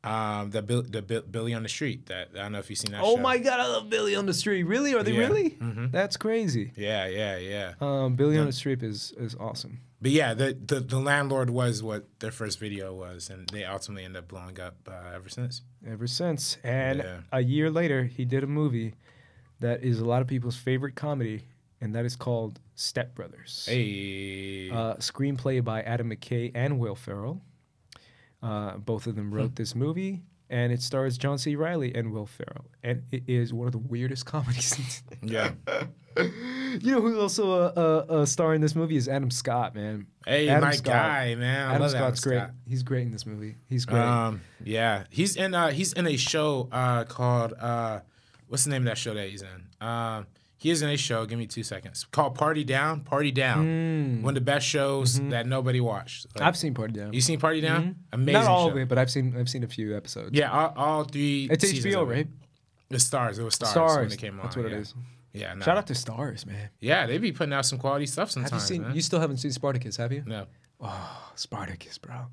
Billy on the Street. That I don't know if you've seen that. Oh show. my God, I love Billy on the Street. Really? Are they really? That's crazy. Yeah. Billy on the Street is awesome. But yeah, the Landlord was what their first video was, and they ultimately ended up blowing up ever since. And a year later, he did a movie that is a lot of people's favorite comedy, and that is called Step Brothers. Hey. Screenplay by Adam McKay and Will Ferrell. Both of them wrote this movie, and it stars John C. Reilly and Will Ferrell. And it is one of the weirdest comedies. Yeah. You know who's also a star in this movie is Adam Scott, man. Hey, Adam my Scott. guy, man. Adam Scott's great. He's great in this movie. He's great. Yeah. He's in a show called what's the name of that show that he's in? He is in a show. Give me 2 seconds. Called Party Down. Party Down. One of the best shows that nobody watched. Like, I've seen Party Down. You seen Party Down? Amazing. Not all show. of it, but I've seen a few episodes. Yeah, all three. It's seasons HBO, of it. right? It was Stars when it came on. That's what it is. Yeah. No. Shout out to Stars, man. Yeah, they be putting out some quality stuff sometimes. Have you seen? Man. You still haven't seen Spartacus, have you? No. Oh, Spartacus, bro.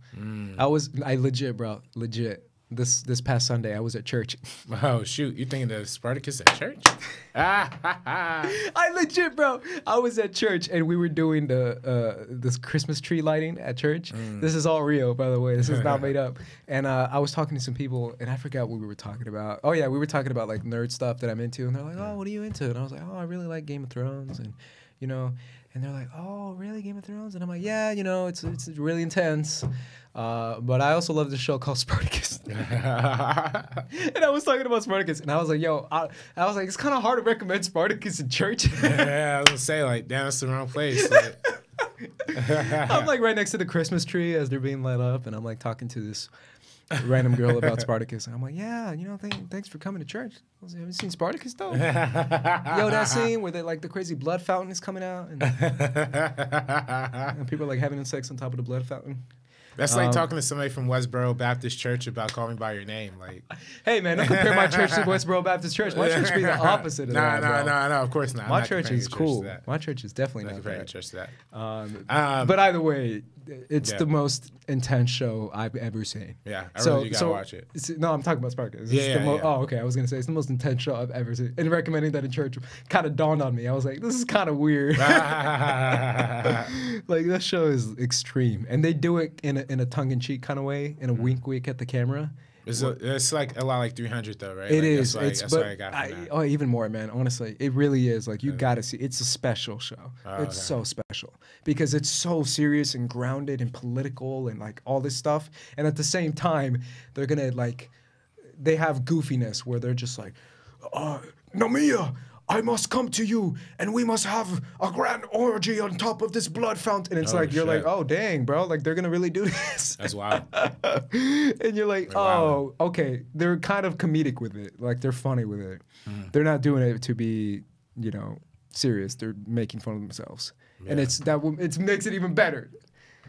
I legit, bro. Legit. This past Sunday, I was at church. Oh shoot! You thinking of Spartacus at church? I legit, bro. I was at church and we were doing this Christmas tree lighting at church. This is all real, by the way. This is not made up. And I was talking to some people, and I forgot what we were talking about. Oh yeah, we were talking about like nerd stuff that I'm into, and they're like, "Oh, what are you into?" And I was like, "Oh, I really like Game of Thrones," and you know. And they're like, "Oh, really, Game of Thrones?" And I'm like, "Yeah, you know, it's really intense." But I also love this show called Spartacus. And I was talking about Spartacus, and I was like, "Yo," I was like, "It's kind of hard to recommend Spartacus in church." Yeah, I was gonna say like, damn, that's the wrong place. Like. I'm like right next to the Christmas tree as they're being lit up, and I'm like talking to this random girl about Spartacus, and I'm like, "Yeah, you know, thanks for coming to church. I was like, have you seen Spartacus though?" Yo, that scene where like the crazy blood fountain is coming out, and people are like having sex on top of the blood fountain. That's like talking to somebody from Westboro Baptist Church about Call Me By Your Name. Like, hey man, don't compare my church to Westboro Baptist Church. My church be the opposite of that. No, of course not. My church is cool. My church is definitely not comparing your church to that. But either way, it's the most intense show I've ever seen. Yeah, you gotta watch it. No, I'm talking about Spartacus. Oh, okay. I was gonna say it's the most intense show I've ever seen. And recommending that in church kind of dawned on me. I was like, this is kind of weird. Like this show is extreme, and they do it in a tongue-in-cheek kind of way, in a wink at the camera. It's like a lot like 300 though, right? It like, is. That's what I got from that. Oh, even more, man. Honestly, it really is. Like you gotta see. It's a special show. It's so special because it's so serious and grounded and political and like all this stuff. And at the same time, they're gonna like, they have goofiness where they're just like, Namiya, I must come to you, and we must have a grand orgy on top of this blood fountain. And it's like, you're like, oh, dang, bro. Like, they're going to really do this. That's wild. And you're like, okay. They're kind of comedic with it. Like, they're funny with it. They're not doing it to be, you know, serious. They're making fun of themselves. Yeah. And it makes it even better.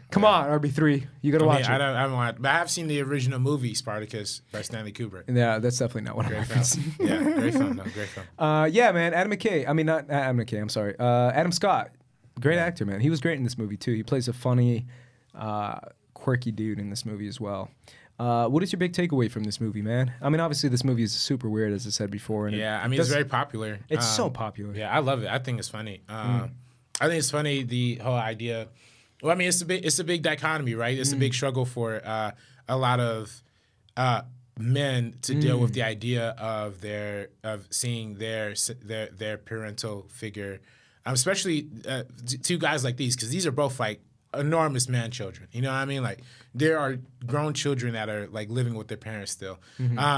Come on, RB3. You got to watch it. I haven't watched, but I have seen the original movie, Spartacus, by Stanley Kubrick. Yeah, that's definitely not what I referenced. Yeah, great film, though. Great film. Yeah, man. Adam McKay. I mean, not Adam McKay. I'm sorry. Adam Scott. Great actor, man. He was great in this movie, too. He plays a funny, quirky dude in this movie as well. What is your big takeaway from this movie, man? I mean, obviously, this movie is super weird, as I said before. And it's very popular. It's so popular. Yeah, I love it. I think it's funny. I think it's funny, the whole idea. Well, I mean, it's a big dichotomy, right? It's a big struggle for a lot of men to deal with the idea of seeing their parental figure, especially two guys like these, because these are both like enormous man children. You know what I mean? Like there are grown children that are like living with their parents still.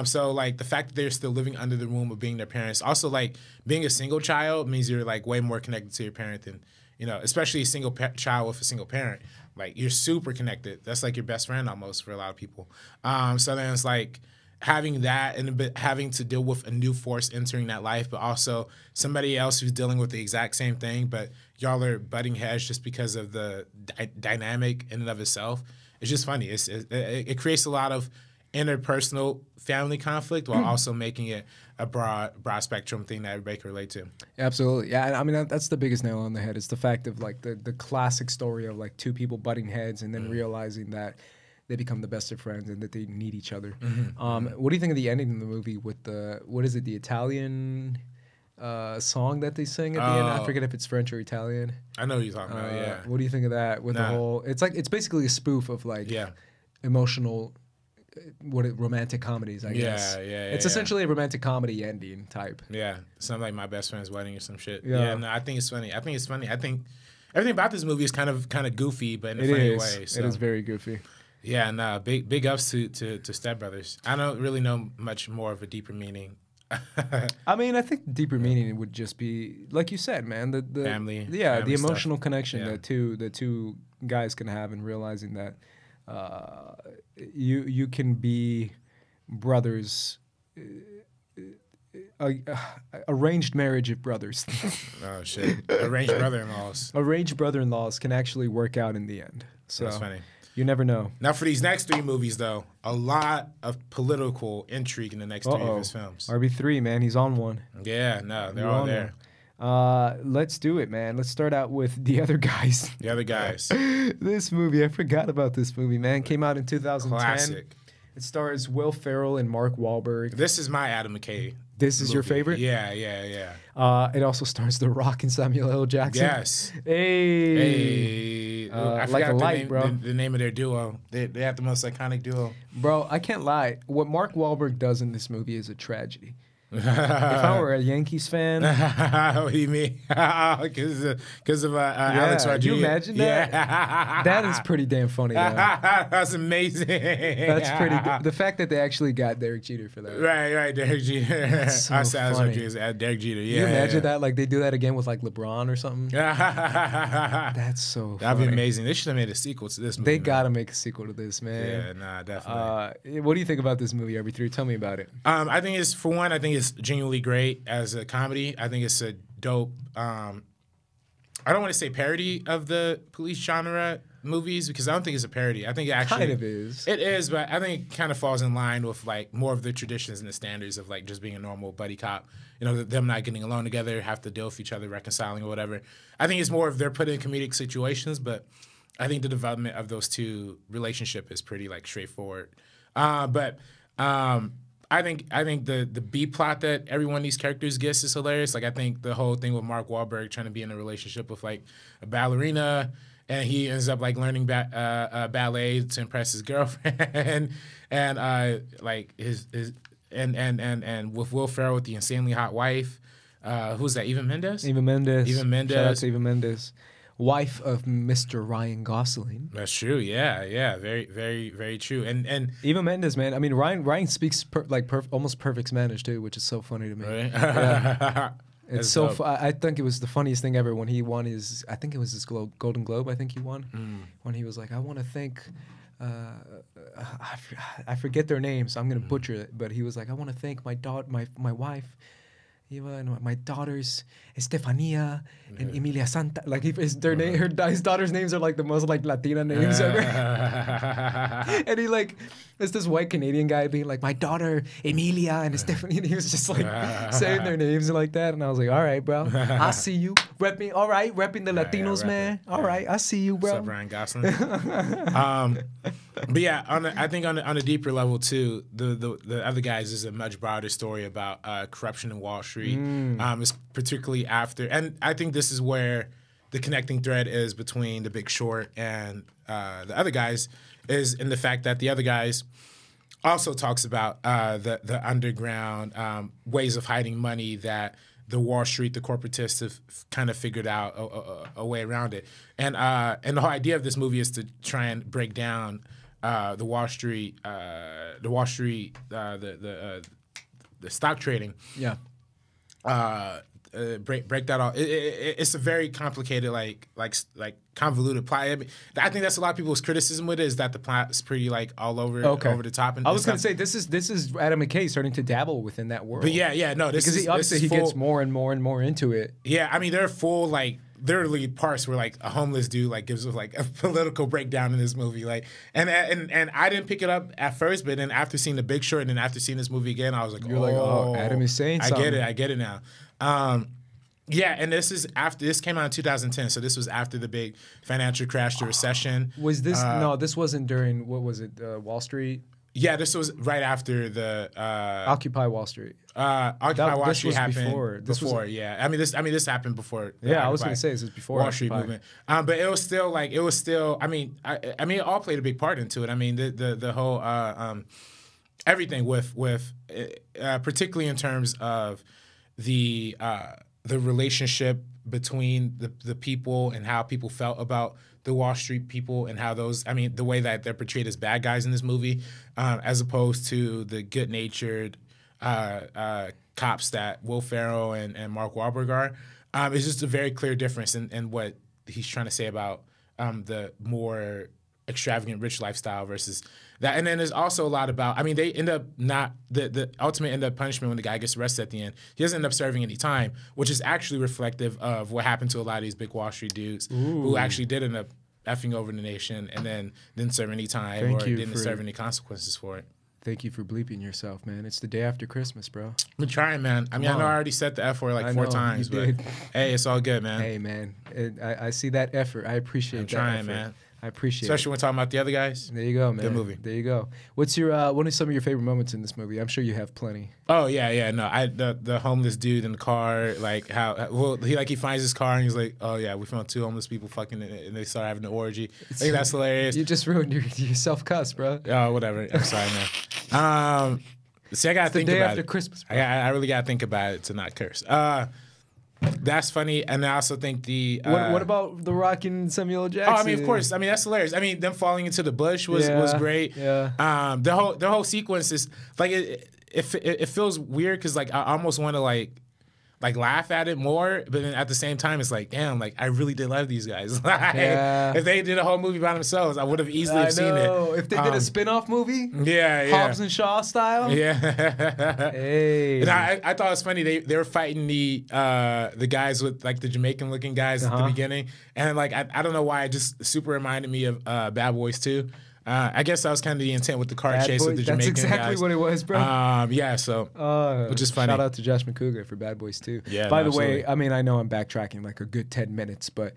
So like the fact that they're still living under the womb of being their parents, also like being a single child means you're like way more connected to your parent than. You know, especially a single child with a single parent, like you're super connected. That's like your best friend almost for a lot of people. So then it's like having that and having to deal with a new force entering that life, but also somebody else who's dealing with the exact same thing, but y'all are butting heads just because of the dynamic in and of itself. It's just funny. It creates a lot of interpersonal family conflict while also making it a broad spectrum thing that everybody can relate to. Absolutely. Yeah, I mean, that's the biggest nail on the head. It's the fact of like the classic story of like two people butting heads and then realizing that they become the best of friends and that they need each other. What do you think of the ending of the movie with the Italian song that they sing at the end? I forget if it's French or Italian. I know what you're talking about, yeah. What do you think of that with the whole... It's basically a spoof of like emotional... romantic comedies, I guess. It's essentially a romantic comedy ending type. Yeah, something like My Best Friend's Wedding or some shit. Yeah, no, I think it's funny. I think everything about this movie is kind of goofy, but in a funny way. So. It is very goofy. Yeah, no, big ups to Step Brothers. I don't really know much more of a deeper meaning. I mean, I think deeper meaning would just be like you said, man. The family. Yeah, family the emotional stuff. connection that the two guys can have, and realizing that. You can be brothers, arranged marriage of brothers. Oh shit! Arranged brother-in-laws. Arranged brother-in-laws can actually work out in the end. So that's funny. You never know. Now for these next three movies, though, a lot of political intrigue in the next three of his films. RB3, man, he's on one. Yeah, no, they're all there. Let's do it, man. Let's start out with The Other Guys. The Other Guys. This movie, I forgot about this movie, man. Came out in 2010. Classic. It stars Will Ferrell and Mark Wahlberg. This is my Adam McKay. This is your favorite? Yeah. It also stars The Rock and Samuel L. Jackson. Yes. Hey. I like a light, bro. The name of their duo. They have the most iconic duo. Bro, I can't lie. What Mark Wahlberg does in this movie is a tragedy. If I were a Yankees fan, what do you mean? Because of Alex Rodriguez. Can you imagine that? Yeah. That is pretty damn funny. Though. That's amazing. That's pretty good. The fact that they actually got Derek Jeter for that. Right, Derek Jeter. That's so funny. Derek Jeter. Yeah. Can you imagine that? Like they do that again with like LeBron or something. That's so. That'd funny. be amazing. They should have made a sequel to this movie. They gotta make a sequel to this, man. Yeah, nah, definitely. What do you think about this movie, RB3? Tell me about it. I think it's, for one, I think it's genuinely great as a comedy. I think it's a dope. I don't want to say parody of the police genre movies because I don't think it's a parody. I think it actually kind of is. It is, but I think it kind of falls in line with like more of the traditions and the standards of like just being a normal buddy cop. You know, them not getting along together, have to deal with each other, reconciling or whatever. I think it's more of they're put in comedic situations, but I think the development of those two relationship is pretty like straightforward. I think the B plot that every one of these characters gets is hilarious. Like I think the whole thing with Mark Wahlberg trying to be in a relationship with like a ballerina, and he ends up like learning ballet to impress his girlfriend, and like his with Will Ferrell with the insanely hot wife. Who's that? Eva Mendes. Eva Mendes. Shout out to Eva Mendes. Wife of Mr. Ryan Gosling. That's true. Yeah. Very, very, very true. And Eva Mendes, man. I mean, Ryan speaks almost perfect Spanish too, which is so funny to me. Right? Yeah. It's so. I think it was the funniest thing ever when he won his. I think it was his Golden Globe. I think he won when he was like, "I want to thank." I forget their names, so I'm gonna butcher it. But he was like, "I want to thank my wife." Eva and my daughters, Estefania and Emilia Santa. Like his daughter's names are like the most like Latina names ever. And he like, it's this white Canadian guy being like, my daughter Emilia and Estefania. And he was just like saying their names like that. And I was like, all right, bro, I see you repping. All right, repping the Latinos, man. All right, I see you, bro. What's up, Ryan Gosling? But yeah, I think on a deeper level too, the other guys is a much broader story about corruption in Wall Street. It's particularly after, and I think this is where the connecting thread is between The Big Short and the other guys, is in the fact that the other guys also talks about the underground ways of hiding money that the Wall Street, the corporatists have kind of figured out a way around it. And the whole idea of this movie is to try and break down the stock trading. Yeah. Break that off. It's a very complicated, like convoluted plot. I think that's a lot of people's criticism with it, is that the plot is pretty like all over over the top. And I was gonna say this is Adam McKay starting to dabble within that world. But yeah, no, because he gets more and more and more into it. Yeah, I mean, there are full like literally parts where like a homeless dude like gives like a political breakdown in this movie, like and I didn't pick it up at first, but then after seeing The Big Short and then after seeing this movie again, I was like, Adam is saying something. I get it now. Yeah, and this came out in 2010, so this was after the big financial crash, the recession. Was this no? This wasn't during, what was it? Wall Street. Yeah, this was right after the Occupy Wall Street. Occupy Wall Street happened before. Yeah, I mean this happened before. Yeah, I was gonna say this is before Wall Street movement. But it was still I mean it all played a big part into it. I mean the whole everything with particularly in terms of the relationship between the people and how people felt about the Wall Street people and how the way that they're portrayed as bad guys in this movie, as opposed to the good-natured cops that Will Ferrell and Mark Wahlberg are. It's just a very clear difference in what he's trying to say about the more extravagant rich lifestyle versus that. And then there's also a lot about, I mean, they end up not, the ultimate end up punishment when the guy gets arrested at the end, he doesn't end up serving any time, which is actually reflective of what happened to a lot of these big Wall Street dudes who actually did end up effing over the nation and then didn't serve any time or didn't serve any consequences for it. Thank you for bleeping yourself, man. It's the day after Christmas, bro. I'm trying, man. I mean, I know I already said the F word like 4 times, but hey, it's all good, man. Hey, man. I see that effort. I appreciate that. I'm trying, effort. Man. I appreciate it. Especially when talking about the other guys. There you go, man. Good movie. There you go. What's your what are some of your favorite moments in this movie? I'm sure you have plenty. Oh yeah. No, the homeless dude in the car, like he finds his car and he's like, oh yeah, we found 2 homeless people fucking and they start having an orgy. I think that's hilarious. You just ruined your self-cuss, bro. Oh, whatever. I'm sorry, man. See, I gotta think the day about after it. Christmas. Bro. I really gotta think about it to not curse. That's funny, and I also think the what about The Rock and Samuel L. Jackson? Oh, I mean, of course. I mean, that's hilarious. I mean, them falling into the bush was great. Yeah. The whole sequence is like it feels weird because like I almost want to like laugh at it more, but then at the same time, it's like, damn, like I really did love these guys. Like, if they did a whole movie by themselves, I would have easily have seen it. If they did a spin-off movie, yeah, Hobbs and Shaw style, yeah. Hey, And I thought it was funny. They were fighting the guys with like the Jamaican looking guys at the beginning, and like I don't know why it just super reminded me of Bad Boys 2. I guess that was kind of the intent with the car chase with the Jamaican guys. That's exactly what it was, bro. Yeah, so which is funny. Shout out to Josh McCougar for Bad Boys 2. Yeah, By the way, I mean, I know I'm backtracking like a good 10 minutes, but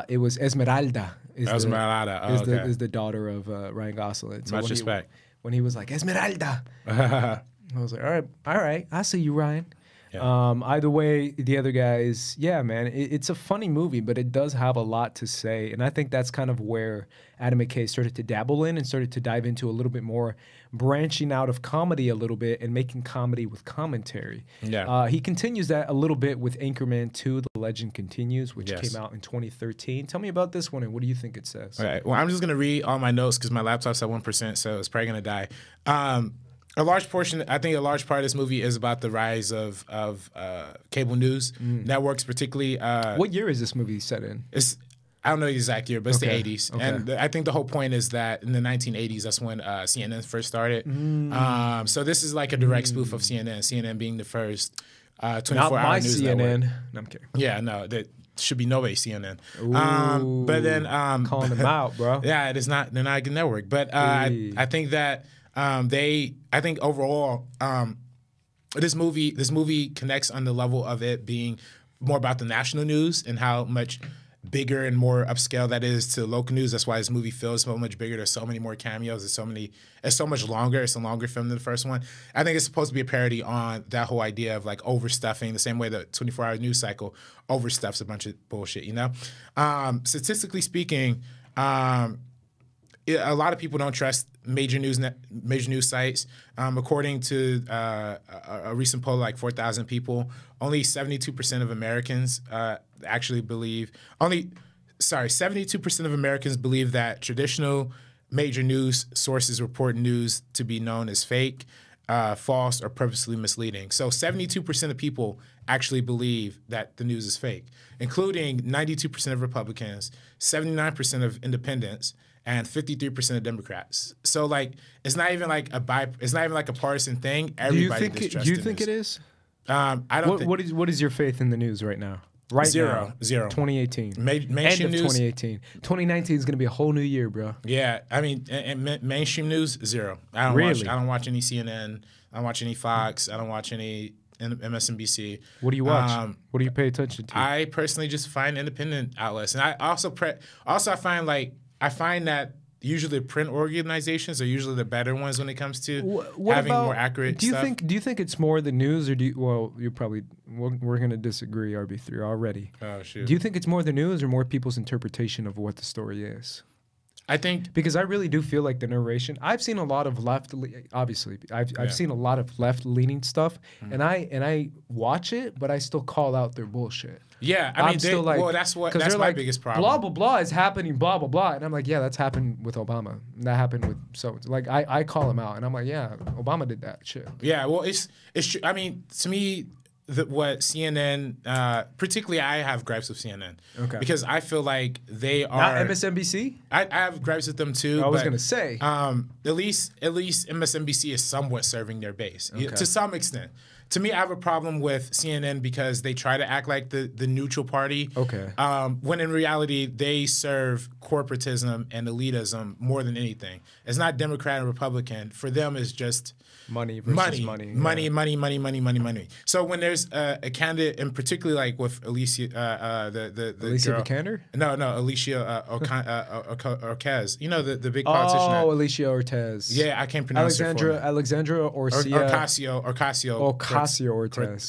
it was Esmeralda. Is the daughter of Ryan Gosling. So much respect. When he was like, Esmeralda, I was like, all right, I see you, Ryan. Yeah. Either way, the other guys, yeah, man, it's a funny movie, but it does have a lot to say. And I think that's kind of where Adam McKay started to dabble in and started to dive into a little bit more, branching out of comedy a little bit and making comedy with commentary. Yeah. He continues that a little bit with Anchorman 2, The Legend Continues, which came out in 2013. Tell me about this one and what do you think it says? All right. Well, I'm just going to read all my notes because my laptop's at 1%, so it's probably going to die. A large part of this movie is about the rise of cable news networks, particularly. What year is this movie set in? I don't know the exact year, but it's the 80s. Okay. And I think the whole point is that in the 1980s, that's when CNN first started. So this is like a direct spoof of CNN, CNN being the first 24-hour news CNN. network. No, I'm kidding. Yeah, no, that should be nobody's CNN. Ooh, but then calling them out, bro. Yeah, it is not. They're not a good network. But I think that I think overall, this movie connects on the level of it being more about the national news and how much bigger and more upscale that is to local news. That's why this movie feels so much bigger. There's so many more cameos. It's so much longer. It's a longer film than the first one. I think it's supposed to be a parody on that whole idea of like overstuffing, the same way the 24-hour news cycle overstuffs a bunch of bullshit, you know? Statistically speaking, a lot of people don't trust major news sites. According to a recent poll, like 4,000 people, only 72% of Americans actually believe. 72% of Americans believe that traditional major news sources report news to be known as fake, false, or purposely misleading. So 72% of people actually believe that the news is fake, including 92% of Republicans, 79% of independents, and 53% of Democrats. So like it's not even like a partisan thing. Everybody distrusts Do you think it is? I don't. What is your faith in the news right now? Zero. 2018. Mainstream End of news. 2018. 2019 is going to be a whole new year, bro. Yeah, I mean, and mainstream news, zero. I don't watch any CNN. I don't watch any Fox. I don't watch any MSNBC. What do you watch? What do you pay attention to? I personally just find independent outlets, and I also I find that usually the print organizations are usually the better ones when it comes to having more accurate stuff. Do you think it's more the news, or we're going to disagree, RB3 already. Oh shoot. Do you think it's more the news or more people's interpretation of what the story is? I think because I really do feel like the narration. I've seen a lot of I've seen a lot of left-leaning stuff, and I watch it, but I still call out their bullshit. Yeah, I mean, that's my like, biggest problem. Blah blah blah is happening, blah blah blah, and I'm like, yeah, that's happened with Obama. That happened with like I call him out, and I'm like, yeah, Obama did that shit. Yeah, well, it's true. I mean, to me, what CNN, particularly, I have gripes with CNN. Okay. Because I feel like they are not MSNBC. I have gripes with them too. I was gonna say, at least MSNBC is somewhat serving their base to some extent. To me, I have a problem with CNN because they try to act like the neutral party. Okay. When in reality, they serve corporatism and elitism more than anything. It's not Democrat and Republican. For them, it's just money versus money. Money. So when there's a candidate, and particularly like with Alicia, the Alicia girl, Vikander? No, Alicia Ortiz. You know the big politician. Oh, Alicia Ortiz. Yeah, I can't pronounce her for Alexandra Ocasio-Cortez.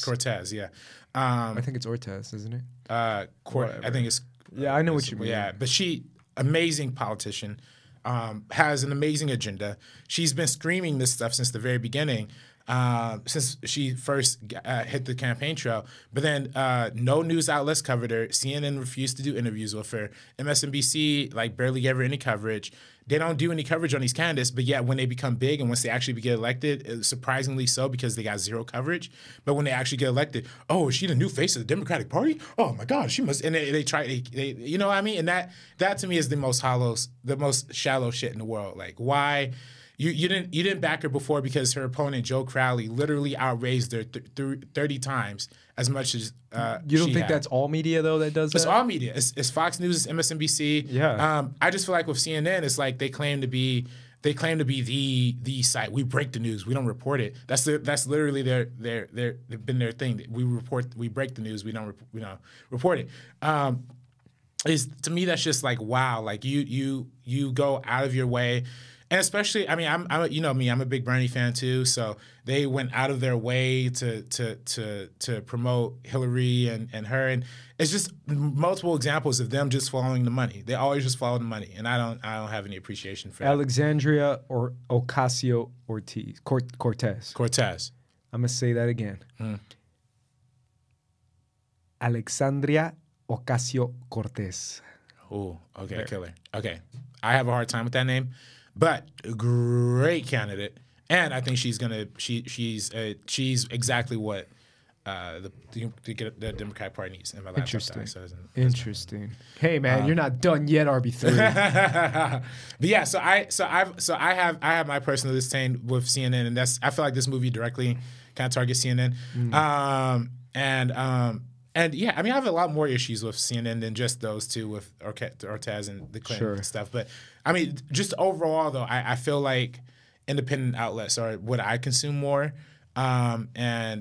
Cortez, yeah. I think it's Ortiz, isn't it? I think it's. Yeah, I know what you mean. Yeah, but she, amazing politician, has an amazing agenda. She's been screaming this stuff since the very beginning. since she first hit the campaign trail. But then no news outlets covered her. CNN refused to do interviews with her. MSNBC like barely gave her any coverage. They don't do any coverage on these candidates, but yet when they become big and once they actually get elected, surprisingly so because they got zero coverage. But when they actually get elected, oh, is she the new face of the Democratic Party? Oh my God, she must. And they try, you know what I mean? And that to me is the most shallow shit in the world. Like why? You didn't back her before because her opponent Joe Crowley literally outraised her 30 times as much as you don't think that's all media though that does that? It's all media. It's Fox News, it's MSNBC. Yeah. I just feel like with CNN, it's like they claim to be the site. We break the news. We don't report it. That's literally they've been their thing. We break the news. We don't report it. To me that's just like wow. Like you go out of your way. And especially, I mean, I'm you know me, I'm a big Bernie fan too. So they went out of their way to promote Hillary and her, and it's just multiple examples of them just following the money. They always just follow the money, and I don't have any appreciation for that. Alexandria or Ocasio-Cortez. Cortez. I'm gonna say that again. Alexandria Ocasio-Cortez. Oh, okay, killer. Okay, I have a hard time with that name. But a great candidate, and I think she's exactly what the Democratic Party needs. And my Interesting. Interesting. Hey man, you're not done yet, RB3. But yeah, so I have my personal disdain with CNN, and I feel like this movie directly kind of targets CNN. And yeah, I mean, I have a lot more issues with CNN than just those two with Ortez and the Clinton and stuff. But I mean, just overall though, I feel like independent outlets are what I consume more. I don't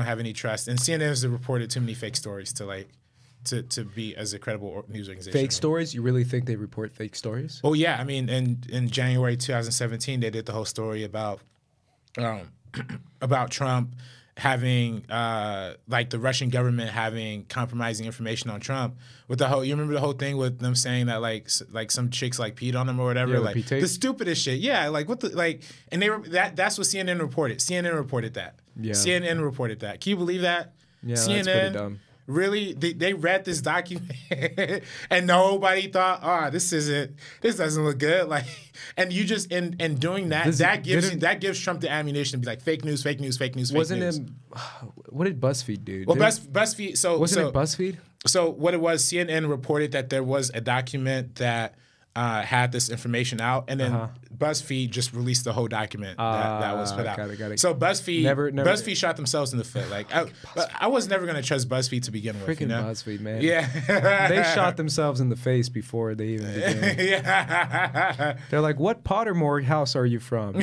have any trust. And CNN has reported too many fake stories to be as a credible news organization. Fake stories? You really think they report fake stories? Oh yeah, I mean, in January 2017, they did the whole story about Trump having like the Russian government having compromising information on Trump with the whole. You remember the whole thing with them saying that like some chicks like peed on them or whatever, like the stupidest shit. Yeah, like what the like, and that's what CNN reported. CNN reported that. Yeah, CNN reported that. Can you believe that? Yeah, CNN, that's pretty dumb. Really, they read this document and nobody thought, this doesn't look good. Like, and you just in doing that, that gives Trump the ammunition to be like fake news, fake news, fake news, fake news. What did BuzzFeed do? Well, BuzzFeed. Wasn't it BuzzFeed? So what it was, CNN reported that there was a document that had this information out, and then BuzzFeed just released the whole document that was put out. Got it. So BuzzFeed shot themselves in the foot. Like I was never going to trust BuzzFeed to begin with. Freaking BuzzFeed, man. Yeah, they shot themselves in the face before they even began. Yeah, they're like, "What Pottermore house are you from?"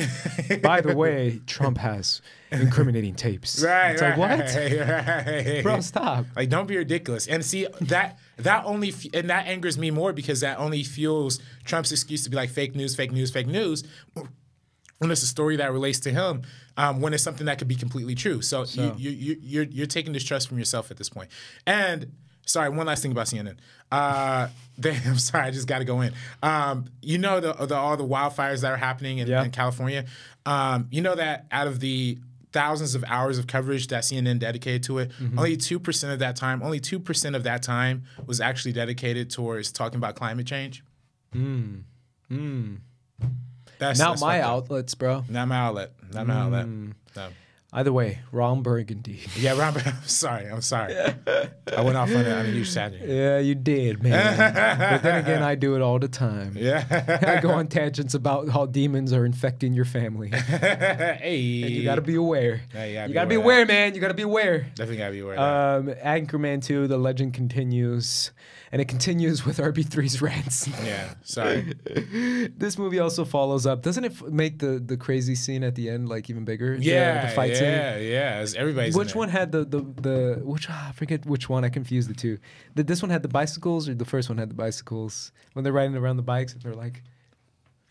By the way, Trump has incriminating tapes. Right. It's like what? Right. Bro, stop. Like, don't be ridiculous. And see that angers me more because that only fuels Trump's excuse to be like fake news, fake news, fake news. When it's a story that relates to him, when it's something that could be completely true. So you're taking distrust from yourself at this point. And sorry, one last thing about CNN. I'm sorry, I just got to go in. You know all the wildfires that are happening in California. You know that out of the thousands of hours of coverage that CNN dedicated to it, only 2% of that time was actually dedicated towards talking about climate change. That's my outlets, bro. Not my outlet. No. Either way, wrong Burgundy. Yeah, wrong. I'm sorry. I went off on a huge tangent. Yeah, you did, man. But then again, I do it all the time. Yeah. I go on tangents about how demons are infecting your family. Hey. And you got to be aware. Yeah, you got to be aware, man. You got to be aware. Definitely got to be aware. Anchorman 2, the legend continues. And it continues with RB3's rants. Yeah, sorry. This movie also follows up. Doesn't it make the crazy scene at the end like even bigger? Yeah, the fight scene. Yeah. Everybody's. Which one had I forget which one. I confused the two. Did this one had the bicycles or the first one had the bicycles? When they're riding around the bikes, they're like.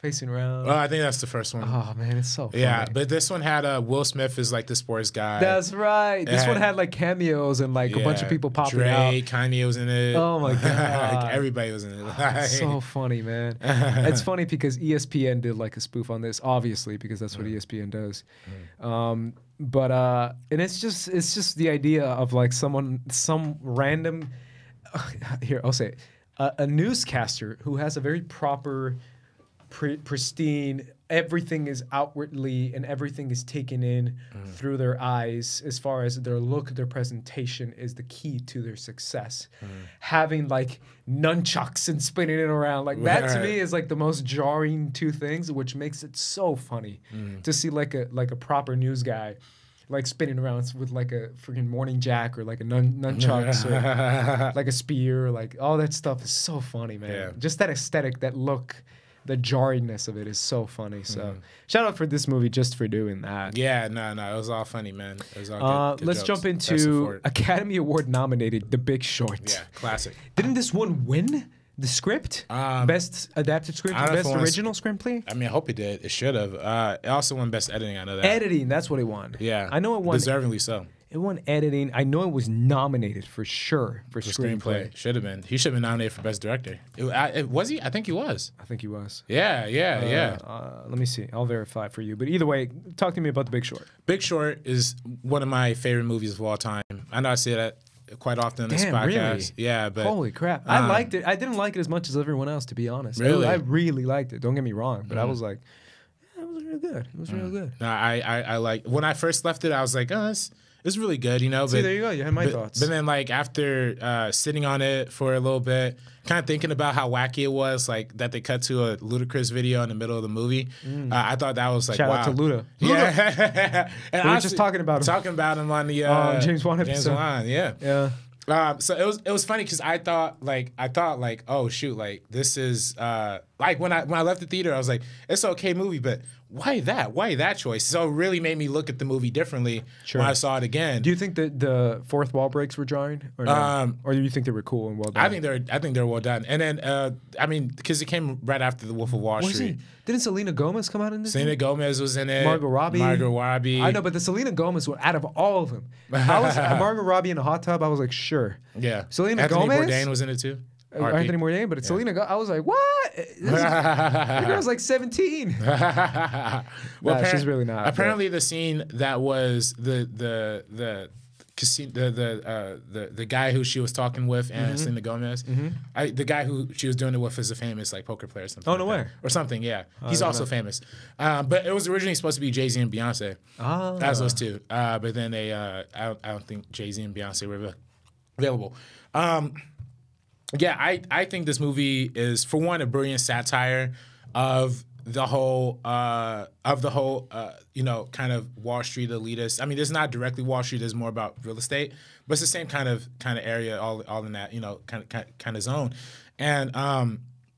Facing around. Well, I think that's the first one. Oh man, it's so funny. Yeah, but this one had Will Smith as like the sports guy. That's right. This one had like cameos and like a bunch of people popping out. Kanye was in it. Oh my god, like, everybody was in it. It's so funny, man. It's funny because ESPN did like a spoof on this, obviously, because that's what ESPN does. But and it's just the idea of like some random here I'll say it, a newscaster who has a very proper, pristine. Everything is outwardly and everything is taken in through their eyes as far as their look, their presentation is the key to their success. Having like nunchucks and spinning it around, like that to me is like the most jarring two things, which makes it so funny to see like a proper news guy like spinning around with like a freaking morning jack or like a nunchucks or like a spear, like all that stuff is so funny, man. Yeah. Just that aesthetic, that look. The jarringness of it is so funny. So shout out for this movie just for doing that. Yeah, no, it was all funny, man. It was all good let's jokes. jump into Academy Award nominated The Big Short. Yeah, classic. Didn't this one win the script? Best adapted script, best original screenplay? I mean, I hope it did. It should have. It also won best editing. I know that. Editing, that's what it won. Yeah, I know it won. Deservingly so. It won editing. I know it was nominated for sure for screenplay. Should have been. He should have been nominated for best director. Was he? I think he was. I think he was. Yeah. Let me see. I'll verify for you. But either way, talk to me about The Big Short. Big Short is one of my favorite movies of all time. I know I say that quite often on this podcast. Really? Yeah, but holy crap. I liked it. I didn't like it as much as everyone else, to be honest. Really? I really liked it. Don't get me wrong. But I was like, yeah, it was real good. It was real good. No, I like when I first left it, I was like, oh, it's really good, you know. See, there you go. You had my thoughts. But then, like, after sitting on it for a little bit, kind of thinking about how wacky it was, like, that they cut to a Ludacris video in the middle of the movie, I thought that was, like, Shout wow. out to Luda. Yeah. And we were just talking about him. Talking about him on the James Wan episode. James Wan, yeah. Yeah. So it was funny because I thought like, oh, shoot, like, this is, like, when I left the theater, I was like, it's an okay movie, but why that? Why that choice? So it really made me look at the movie differently when I saw it again. Do you think that the fourth wall breaks were jarring, or no? Or do you think they were cool and well done? I think they're well done. And then I mean, because it came right after The Wolf of Wall Street. Didn't Selena Gomez come out in this? Selena Gomez was in it. Margot Robbie. I know, but the Selena Gomez one, out of all of them, I was Margot Robbie in a hot tub. I was like, sure. Yeah. Selena Anthony Gomez. Bourdain was in it too. Anthony Bourdain, but it's Selena Gomez. I was like, what? The girl's like 17. Well, she's really not. Apparently, the scene that was the guy who she was talking with and Selena Gomez, the guy who she was doing it with is a famous like poker player or something. Oh, no way. Or something, yeah. He's also famous. But it was originally supposed to be Jay-Z and Beyonce. As those two. But then they, I don't think Jay-Z and Beyonce were available. Yeah, I think this movie is, for one, a brilliant satire of the whole you know, kind of Wall Street elitist. I mean, it's not directly Wall Street; it's more about real estate, but it's the same kind of area, all in that, you know, kind of zone, and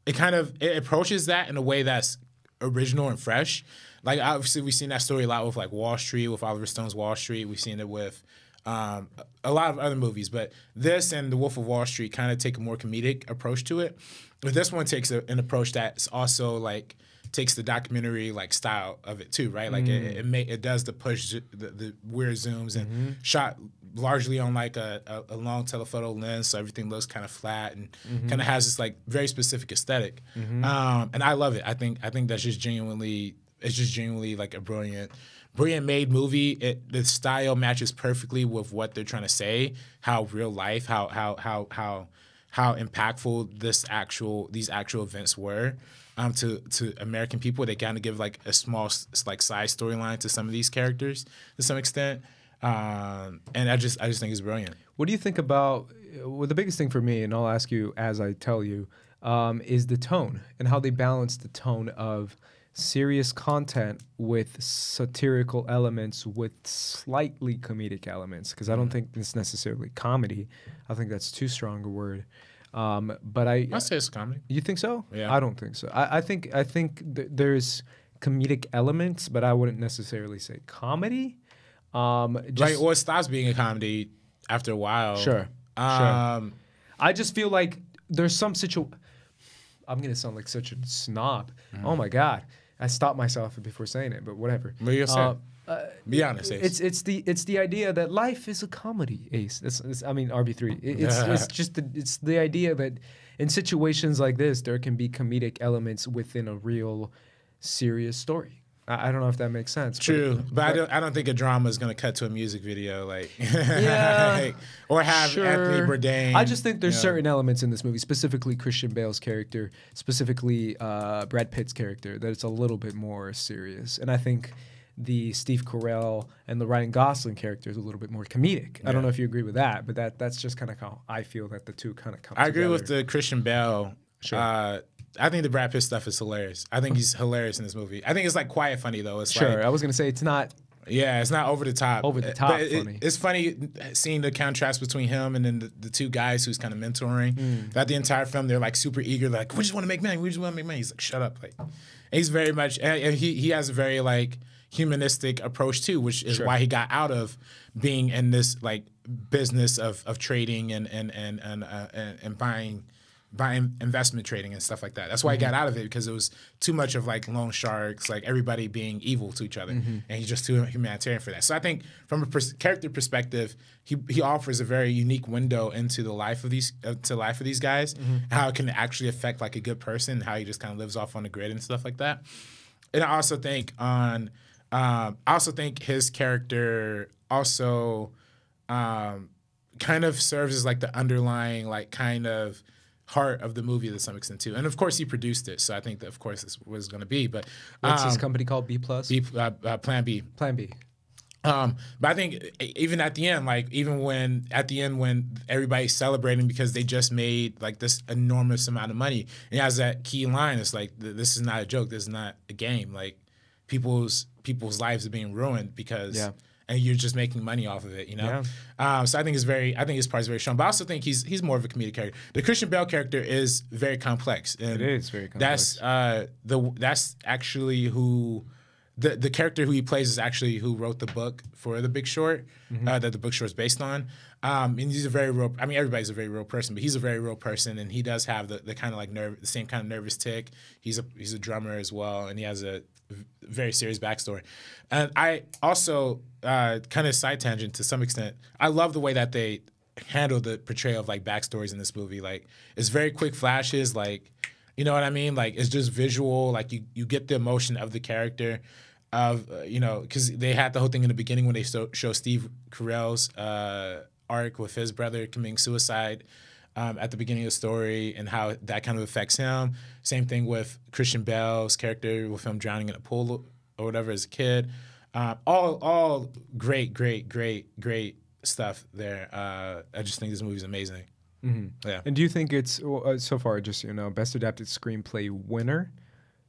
it approaches that in a way that's original and fresh. Like, obviously, we've seen that story a lot with like Wall Street, with Oliver Stone's Wall Street. We've seen it with a lot of other movies, but this and The Wolf of Wall Street kind of take a more comedic approach to it. But this one takes an approach that's also like takes the documentary like style of it too, right? Like it does the push, the weird zooms and shot largely on like a long telephoto lens, so everything looks kind of flat and kind of has this like very specific aesthetic. And I love it. I think that's just genuinely like a brilliant made movie. The style matches perfectly with what they're trying to say. How real life, how impactful these actual events were to American people. They kind of give like a small like side storyline to some of these characters to some extent, and I just think it's brilliant. What do you think about? Well, the biggest thing for me, and I'll ask you as I tell you, is the tone and how they balance the tone of serious content with satirical elements with slightly comedic elements, because I don't think it's necessarily comedy. I think that's too strong a word. But I say it's comedy. You think so? Yeah. I don't think so. I think there's comedic elements, but I wouldn't necessarily say comedy. It stops being a comedy after a while. Sure. I just feel like there's some I'm gonna sound like such a snob. Oh my god, I stopped myself before saying it, but whatever. What you gonna say? Be honest, Ace. It's the idea that life is a comedy, Ace. I mean RB3. It's the idea that in situations like this there can be comedic elements within a real serious story. I don't know if that makes sense. True, but I don't think a drama is going to cut to a music video, yeah, or have Anthony Bourdain. I just think there's certain elements in this movie, specifically Christian Bale's character, specifically Brad Pitt's character, that it's a little bit more serious. And I think the Steve Carell and the Ryan Gosling character is a little bit more comedic. I don't know if you agree with that, but that's just kind of how I feel that the two kind of come together. I agree with the Christian Bale. Sure. I think the Brad Pitt stuff is hilarious. I think he's hilarious in this movie. I think it's like quiet funny though. It's I was gonna say it's not. Yeah, it's not over the top. Funny. It's funny seeing the contrast between him and then the two guys who's kind of mentoring. That the entire film they're like super eager, like we just want to make money. We just want to make money. He's like, shut up, like. And he's very much, and he has a very like humanistic approach too, which is why he got out of being in this like business of trading and buying investment trading and stuff like that. That's why he got out of it, because it was too much of like loan sharks, like everybody being evil to each other, and he's just too humanitarian for that. So I think from a character perspective, he offers a very unique window into the life of these guys, how it can actually affect like a good person, how he just kind of lives off on the grid and stuff like that. And I also think his character also kind of serves as like the underlying like kind of heart of the movie to some extent too, and of course he produced it, so I think that of course this was going to be. But what's his company called? B+? Plan B. Plan B. But I think even at the end, like when everybody's celebrating because they just made like this enormous amount of money, and he has that key line. It's like, this is not a joke. This is not a game. Like people's lives are being ruined because. Yeah. And you're just making money off of it, you know. Yeah. So I think his part is very strong. But I also think he's more of a comedic character. The Christian Bale character is very complex. And it is very complex. That's actually who the character who he plays is actually who wrote the book for The Big Short, that The Big Short is based on. And he's a very real. I mean, everybody's a very real person, but he's a very real person, and he does have the kind of like the same kind of nervous tick. He's a drummer as well, and he has a very serious backstory. And I also kind of side tangent to some extent. I love the way that they handle the portrayal of like backstories in this movie. Like it's very quick flashes, like you know what I mean. Like it's just visual. Like you get the emotion of the character. Because they had the whole thing in the beginning when they show Steve Carell's arc with his brother committing suicide at the beginning of the story, and how that kind of affects him. Same thing with Christian Bale's character with him drowning in a pool or whatever as a kid. All great stuff there. I just think this movie is amazing. Yeah. And do you think it's so far just best adapted screenplay winner?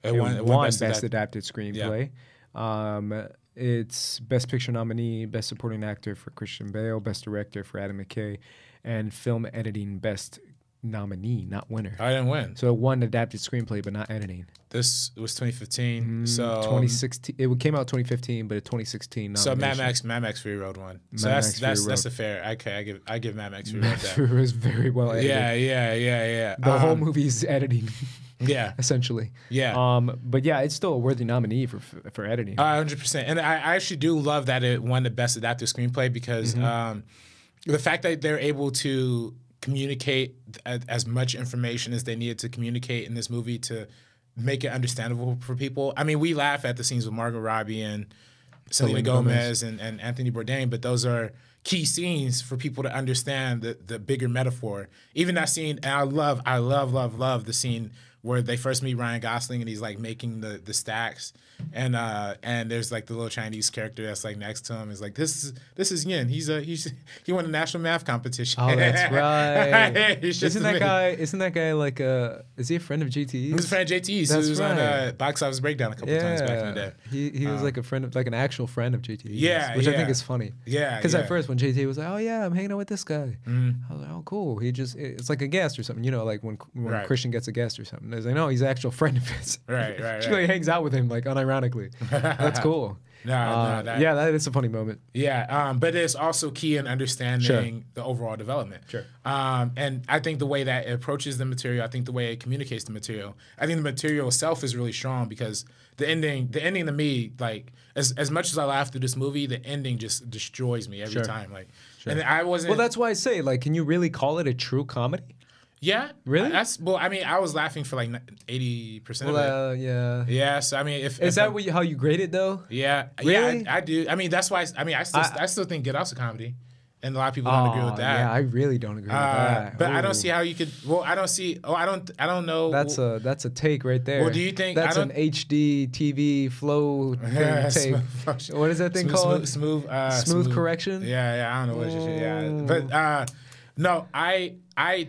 It won best adapted screenplay. Yeah. It's Best Picture nominee, Best Supporting Actor for Christian Bale, Best Director for Adam McKay, and Film Editing Best nominee, not winner. I didn't win. So it won adapted screenplay, but not editing. This was 2015. So 2016. It came out 2015, but a 2016 nomination. So Mad Max Fury Road won. So that's a fair. Okay, I give Mad Max Fury Road that. Fury was very well edited. Yeah. The whole movie's editing. Yeah, essentially. Yeah. But yeah, it's still a worthy nominee for editing. 100%. And I actually do love that it won the best adapted screenplay, because the fact that they're able to communicate as much information as they needed to communicate in this movie to make it understandable for people. I mean, we laugh at the scenes with Margot Robbie and Selena Gomez and Anthony Bourdain, but those are key scenes for people to understand the bigger metaphor. Even that scene, and I love the scene where they first meet Ryan Gosling and he's like making the stacks, and there's like the little Chinese character that's like next to him. He's like, this is Yin. He won a national math competition. Oh, that's right. Isn't that guy like is he a friend of JT's? He was a friend of JT's. He was on Box Office Breakdown a couple times back in the day. He was like a friend of, like an actual friend of JT's. Yeah, which I think is funny. Yeah, because at first when JT was like, oh yeah, I'm hanging out with this guy, I was like, oh cool. It's like a guest or something. Like when Christian gets a guest or something. He's like, no, he's an actual friend of his. Right. She like hangs out with him like unironically. ironically. That's cool. Yeah, that is a funny moment. Yeah, but it's also key in understanding the overall development. Sure. And I think the way that it approaches the material, I think the way it communicates the material, I think the material itself is really strong because the ending to me, like as much as I laugh through this movie, the ending just destroys me every time. Like, and I wasn't. Well, that's why I say, like, can you really call it a true comedy? Yeah, really. I mean, I was laughing for like 80% of it. Yeah. Yeah. So I mean, is that how you grade it though? Yeah. Really? Yeah, I do. I mean, that's why. I still think Get Out's a comedy, and a lot of people don't agree with that. Yeah, I really don't agree with that. But I don't see how you could. Well, I don't see. Oh, I don't know. That's a take right there. Well, do you think that's an HD TV flow take? What is that thing called? Smooth correction. Yeah. I don't know what it is. Yeah, but no, I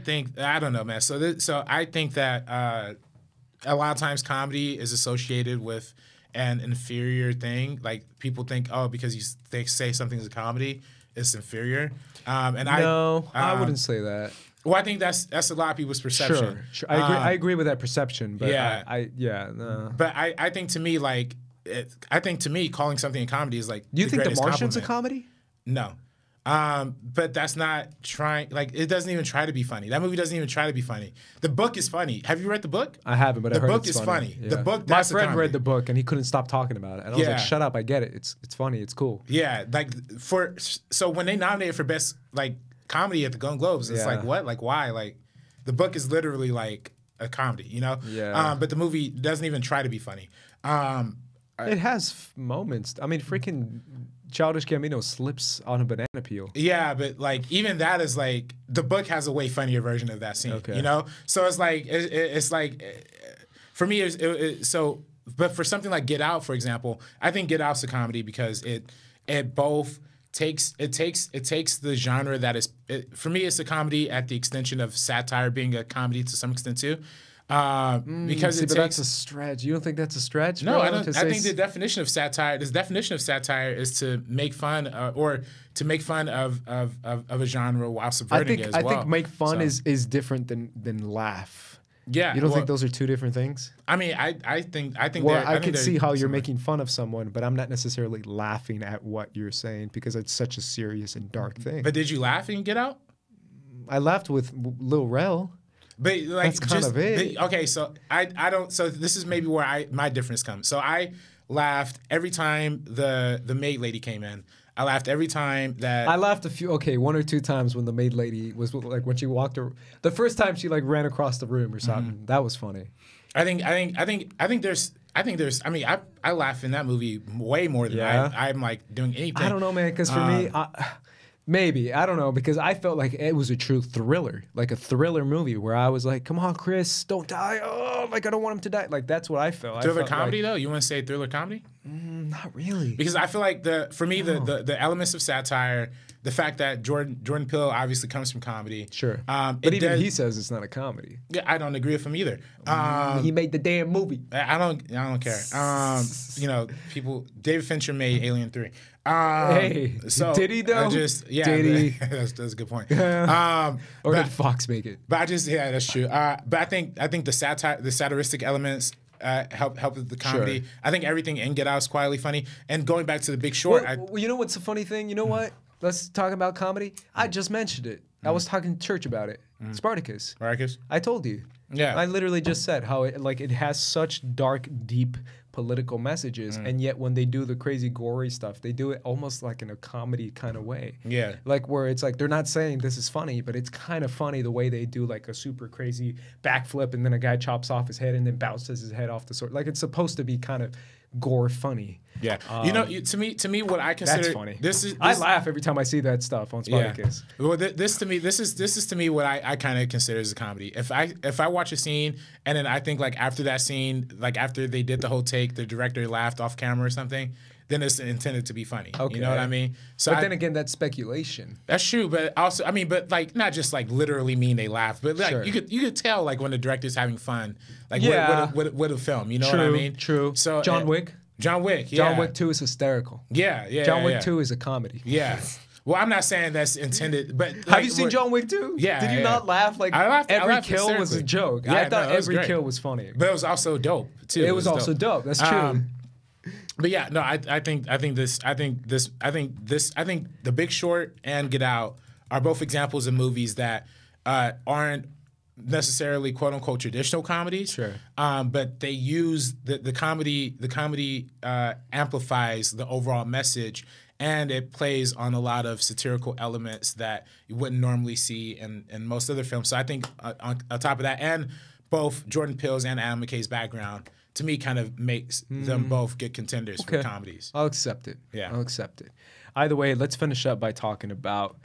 think I don't know, man. So I think that a lot of times comedy is associated with an inferior thing. Like people think, oh, because they say something's a comedy, it's inferior. I wouldn't say that. Well, I think that's a lot of people's perception. Sure. I agree with that perception. But But I think to me, like, calling something a comedy is like. Do you think The compliment. Martian's a comedy? No. But that's not trying. Like, it doesn't even try to be funny. That movie doesn't even try to be funny. The book is funny. Have you read the book? I haven't, but I heard the book it's is funny. Yeah. The book. My friend read the book and he couldn't stop talking about it. And I was like, "Shut up! I get it. It's funny. It's cool." Yeah, like so when they nominated for best like comedy at the Golden Globes, it's like what? Like why? Like the book is literally like a comedy, you know? Yeah. But the movie doesn't even try to be funny. It has moments. I mean, freaking Childish Gambino slips on a banana peel. Yeah, but like even that is like the book has a way funnier version of that scene. Okay. You know, so it's like it's like for me but for something like Get Out, for example, I think Get Out's a comedy because it both takes the genre that is for me it's a comedy at the extension of satire being a comedy to some extent too. Because but that's a stretch. You don't think that's a stretch? No, I don't. I think the definition of satire is to make fun or to make fun of a genre while subverting it as well. I think make fun is different than laugh. Yeah, you don't think those are two different things? I mean, I think. Well, I can see how you're making fun of someone, but I'm not necessarily laughing at what you're saying because it's such a serious and dark thing. But did you laugh in Get Out? I laughed with Lil Rel. But like that's kind of it. Okay, so I don't. So this is maybe where my difference comes. So I laughed every time the maid lady came in. I laughed every time that I laughed one or two times when the maid lady was like when she walked her. The first time she like ran across the room or something. Mm-hmm. That was funny. I think there's. I mean, I laugh in that movie way more than I'm like doing anything. I don't know, man. Because for me. Maybe. I don't know, because I felt like it was a true thriller, like a thriller movie where I was like, come on, Chris, don't die. Oh, like, I don't want him to die. Like, that's what I felt. Thriller comedy, though? You want to say thriller comedy? Not really. Because I feel like, the elements of satire, the fact that Jordan Peele obviously comes from comedy. Sure. But even he says it's not a comedy. Yeah, I don't agree with him either. He made the damn movie. I don't care. David Fincher made Alien 3. Did he though? Did he? That's a good point. Or did Fox make it? But that's true. But I think the satiristic elements help with the comedy. Sure. I think everything in Get Out is quietly funny. And going back to The Big Short, you know what's a funny thing? You know what? Let's talk about comedy. I just mentioned it. I was talking to Church about it. Spartacus. I told you. Yeah. I literally just said how it has such dark, deep political messages, and yet when they do the crazy gory stuff, they do it almost like in a comedy kind of way. Yeah. Like where it's like they're not saying this is funny, but it's kind of funny the way they do like a super crazy backflip and then a guy chops off his head and then bounces his head off the sword. Like it's supposed to be kind of gore funny. Yeah. To me what I consider that's funny. I laugh every time I see that stuff on Spartacus. Yeah. Well, this is to me what I kind of consider as a comedy. If I watch a scene and then I think like after that scene, like after they did the whole take, the director laughed off camera or something, then it's intended to be funny. Okay. You know what I mean? So but then again, that's speculation. That's true, but also but like not just like literally mean they laugh, but like you could tell like when the director's having fun, like with a film. You know what I mean? True. So John Wick. John Wick 2 is hysterical. Yeah. John Wick 2 is a comedy. Yeah. Well, I'm not saying that's intended, but like, have you seen John Wick 2? Yeah. Did you not laugh? Like I laughed, every kill was a joke. I thought every kill was funny. But it was also dope too. It was also dope. That's true. But yeah, no, I think The Big Short and Get Out are both examples of movies that aren't necessarily quote unquote traditional comedies. Sure. But they use the comedy. The comedy amplifies the overall message, and it plays on a lot of satirical elements that you wouldn't normally see in most other films. So I think on top of that, and both Jordan Peele's and Adam McKay's background, to me, kind of makes them both good contenders for comedies. I'll accept it. Yeah. I'll accept it. Either way, let's finish up by talking about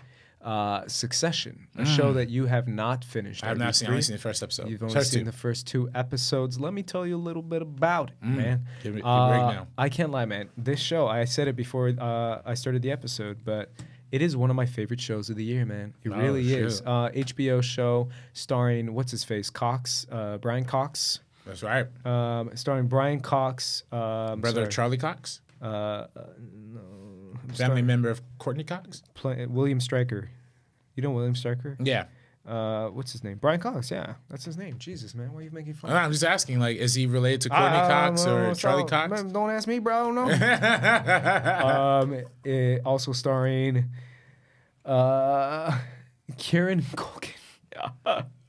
Succession, a show that you have not finished. I have not seen. I've only seen the first episode. You've only seen the first 2 episodes. Let me tell you a little bit about it, man. Give me a breakdown. I can't lie, man. This show, I said it before I started the episode, but it is one of my favorite shows of the year, man. It really is. HBO show starring, what's his face? Cox, Brian Cox. That's right. Starring Brian Cox. Brother of Charlie Cox? No. Family member of Courtney Cox? William Stryker. You know William Stryker? Yeah. What's his name? Brian Cox, yeah. That's his name. Jesus, man. Why are you making fun? I'm just asking, like, is he related to Courtney Cox or Charlie Cox? Man, don't ask me, bro. No. Also starring Kieran Culkin.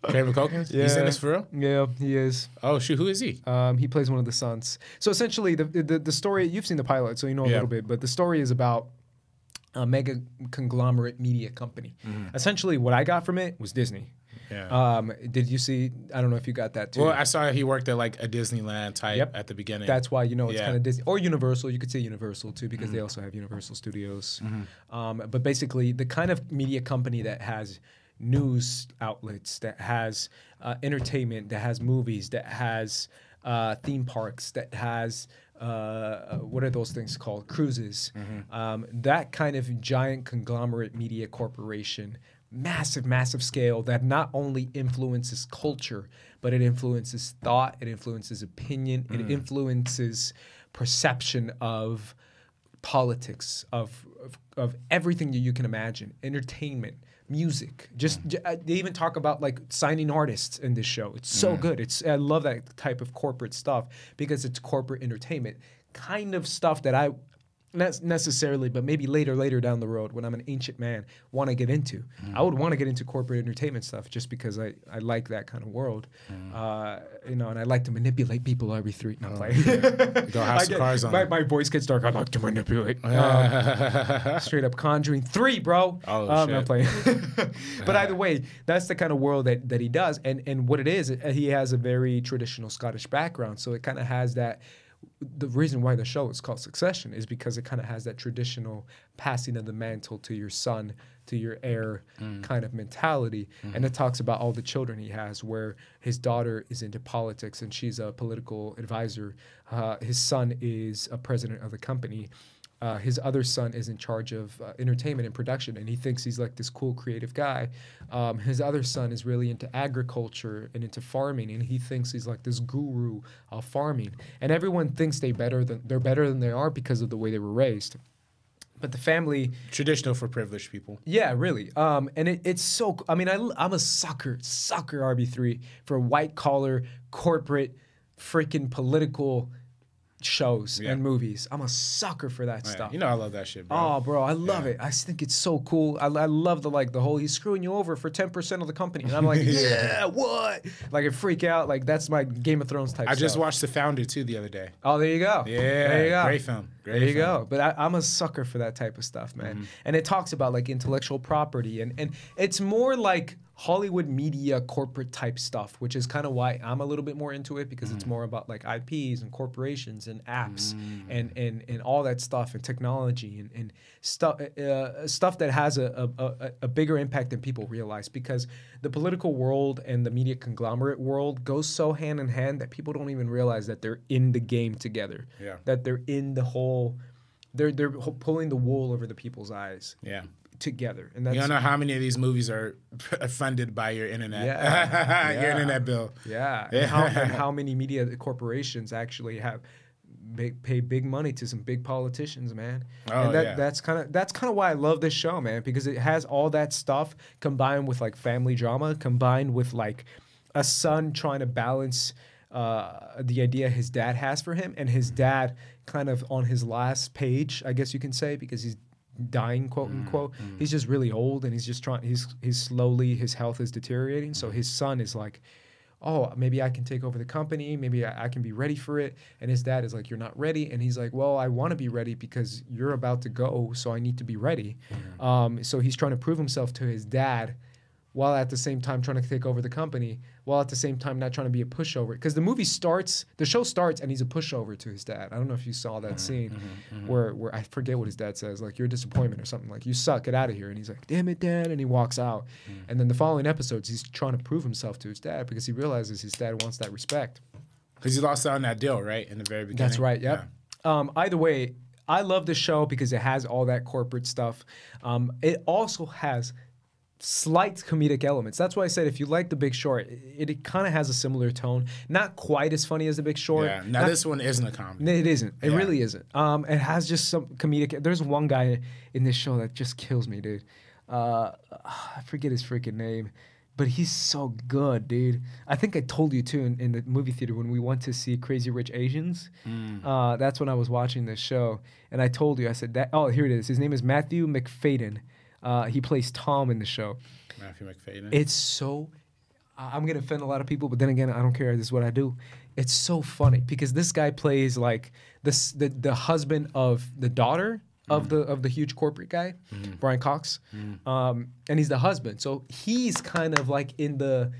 Kieran Culkin? Yeah. He's in this for real? Yeah, he is. Oh, shoot. Who is he? He plays one of the sons. So essentially, the story, you've seen the pilot, so you know a little bit, but the story is about a mega conglomerate media company. Essentially, what I got from it was Disney. Yeah. Did you see? I don't know if you got that too. Well, I saw he worked at like a Disneyland type at the beginning. That's why it's kind of Disney or Universal. You could say Universal too because they also have Universal Studios. But basically, the kind of media company that has news outlets, that has entertainment, that has movies, that has theme parks, that has what are those things called? Cruises. That kind of giant conglomerate media corporation, massive scale that not only influences culture, but it influences thought, it influences opinion, it influences perception of politics, of everything you can imagine, entertainment, music. They even talk about like signing artists in this show. It's so good. I love that type of corporate stuff because it's corporate entertainment kind of stuff that I not necessarily, but maybe later down the road when I'm an ancient man want to get into. I would want to get into corporate entertainment stuff just because I like that kind of world. And I like to manipulate people every 3. Not playing. Go have some cars on. My voice gets dark. I like to manipulate. Straight up Conjuring 3, bro. Oh, shit. Not playing. But either way, that's the kind of world that he does. And what it is, he has a very traditional Scottish background. So it kind of has that. The reason why the show is called Succession is because it kind of has that traditional passing of the mantle to your son, to your heir kind of mentality. And it talks about all the children he has, where his daughter is into politics and she's a political advisor. His son is a president of the company. His other son is in charge of entertainment and production, and he thinks he's like this cool creative guy. His other son is really into agriculture and into farming, and he thinks he's like this guru of farming. And everyone thinks they're better than they are because of the way they were raised. But the family... Traditional for privileged people. Yeah, really. And it's so... I mean, I'm a sucker RB3 for white-collar, corporate, freaking political... shows and movies. I'm a sucker for that stuff. You know I love that shit, bro. Oh, bro, I love it. I think it's so cool. I love the whole he's screwing you over for 10% of the company. And I'm like, yeah, what? Like, I freak out. Like, that's my Game of Thrones type stuff. I just watched The Founder, too, the other day. Oh, there you go. Yeah. There you go. Great film. There you go. But I'm a sucker for that type of stuff, man. And it talks about, like, intellectual property. And it's more like Hollywood media corporate type stuff, which is kind of why I'm a little bit more into it, because it's more about like IPs and corporations and apps and all that stuff and technology and stuff that has a bigger impact than people realize, because the political world and the media conglomerate world goes so hand in hand that people don't even realize that they're in the game together. Yeah. That they're in the whole, they're pulling the wool over the people's eyes. Yeah. Together. And that's, you don't know how many of these movies are funded by your internet. Your internet bill. Yeah. And how many media corporations actually have pay big money to some big politicians, man. Oh, and that's kind of why I love this show, man, because it has all that stuff combined with like family drama, combined with like a son trying to balance the idea his dad has for him, and his dad kind of on his last page, I guess you can say, because he's dying, quote unquote. He's just really old, and he's just trying. He's slowly, his health is deteriorating. So his son is like, oh, maybe I can take over the company. Maybe I can be ready for it. And his dad is like, you're not ready. And he's like, well, I want to be ready because you're about to go, so I need to be ready. So he's trying to prove himself to his dad while at the same time trying to take over the company, while at the same time not trying to be a pushover. Because the show starts, and he's a pushover to his dad. I don't know if you saw that scene where I forget what his dad says, like, you're a disappointment or something, like, you suck, get out of here. And he's like, damn it, Dad, and he walks out. And then the following episodes, he's trying to prove himself to his dad because he realizes his dad wants that respect. Because he lost out on that deal, right, in the very beginning? That's right, yep. Yeah. Either way, I love the show because it has all that corporate stuff. It also has slight comedic elements. That's why I said if you like The Big Short, it kind of has a similar tone. Not quite as funny as The Big Short. Yeah. Now this one isn't a comedy. It isn't. It really isn't. It has just some comedic. There's one guy in this show that just kills me, dude. I forget his freaking name, but he's so good, dude. I think I told you too in the movie theater when we went to see Crazy Rich Asians. That's when I was watching this show, and I told you, I said that. Oh, here it is. His name is Matthew McFadden. He plays Tom in the show. Matthew McFadden. It's so... I'm going to offend a lot of people, but then again, I don't care. This is what I do. It's so funny because this guy plays like the husband of the daughter of the huge corporate guy, Brian Cox. And he's the husband. So he's kind of like in the,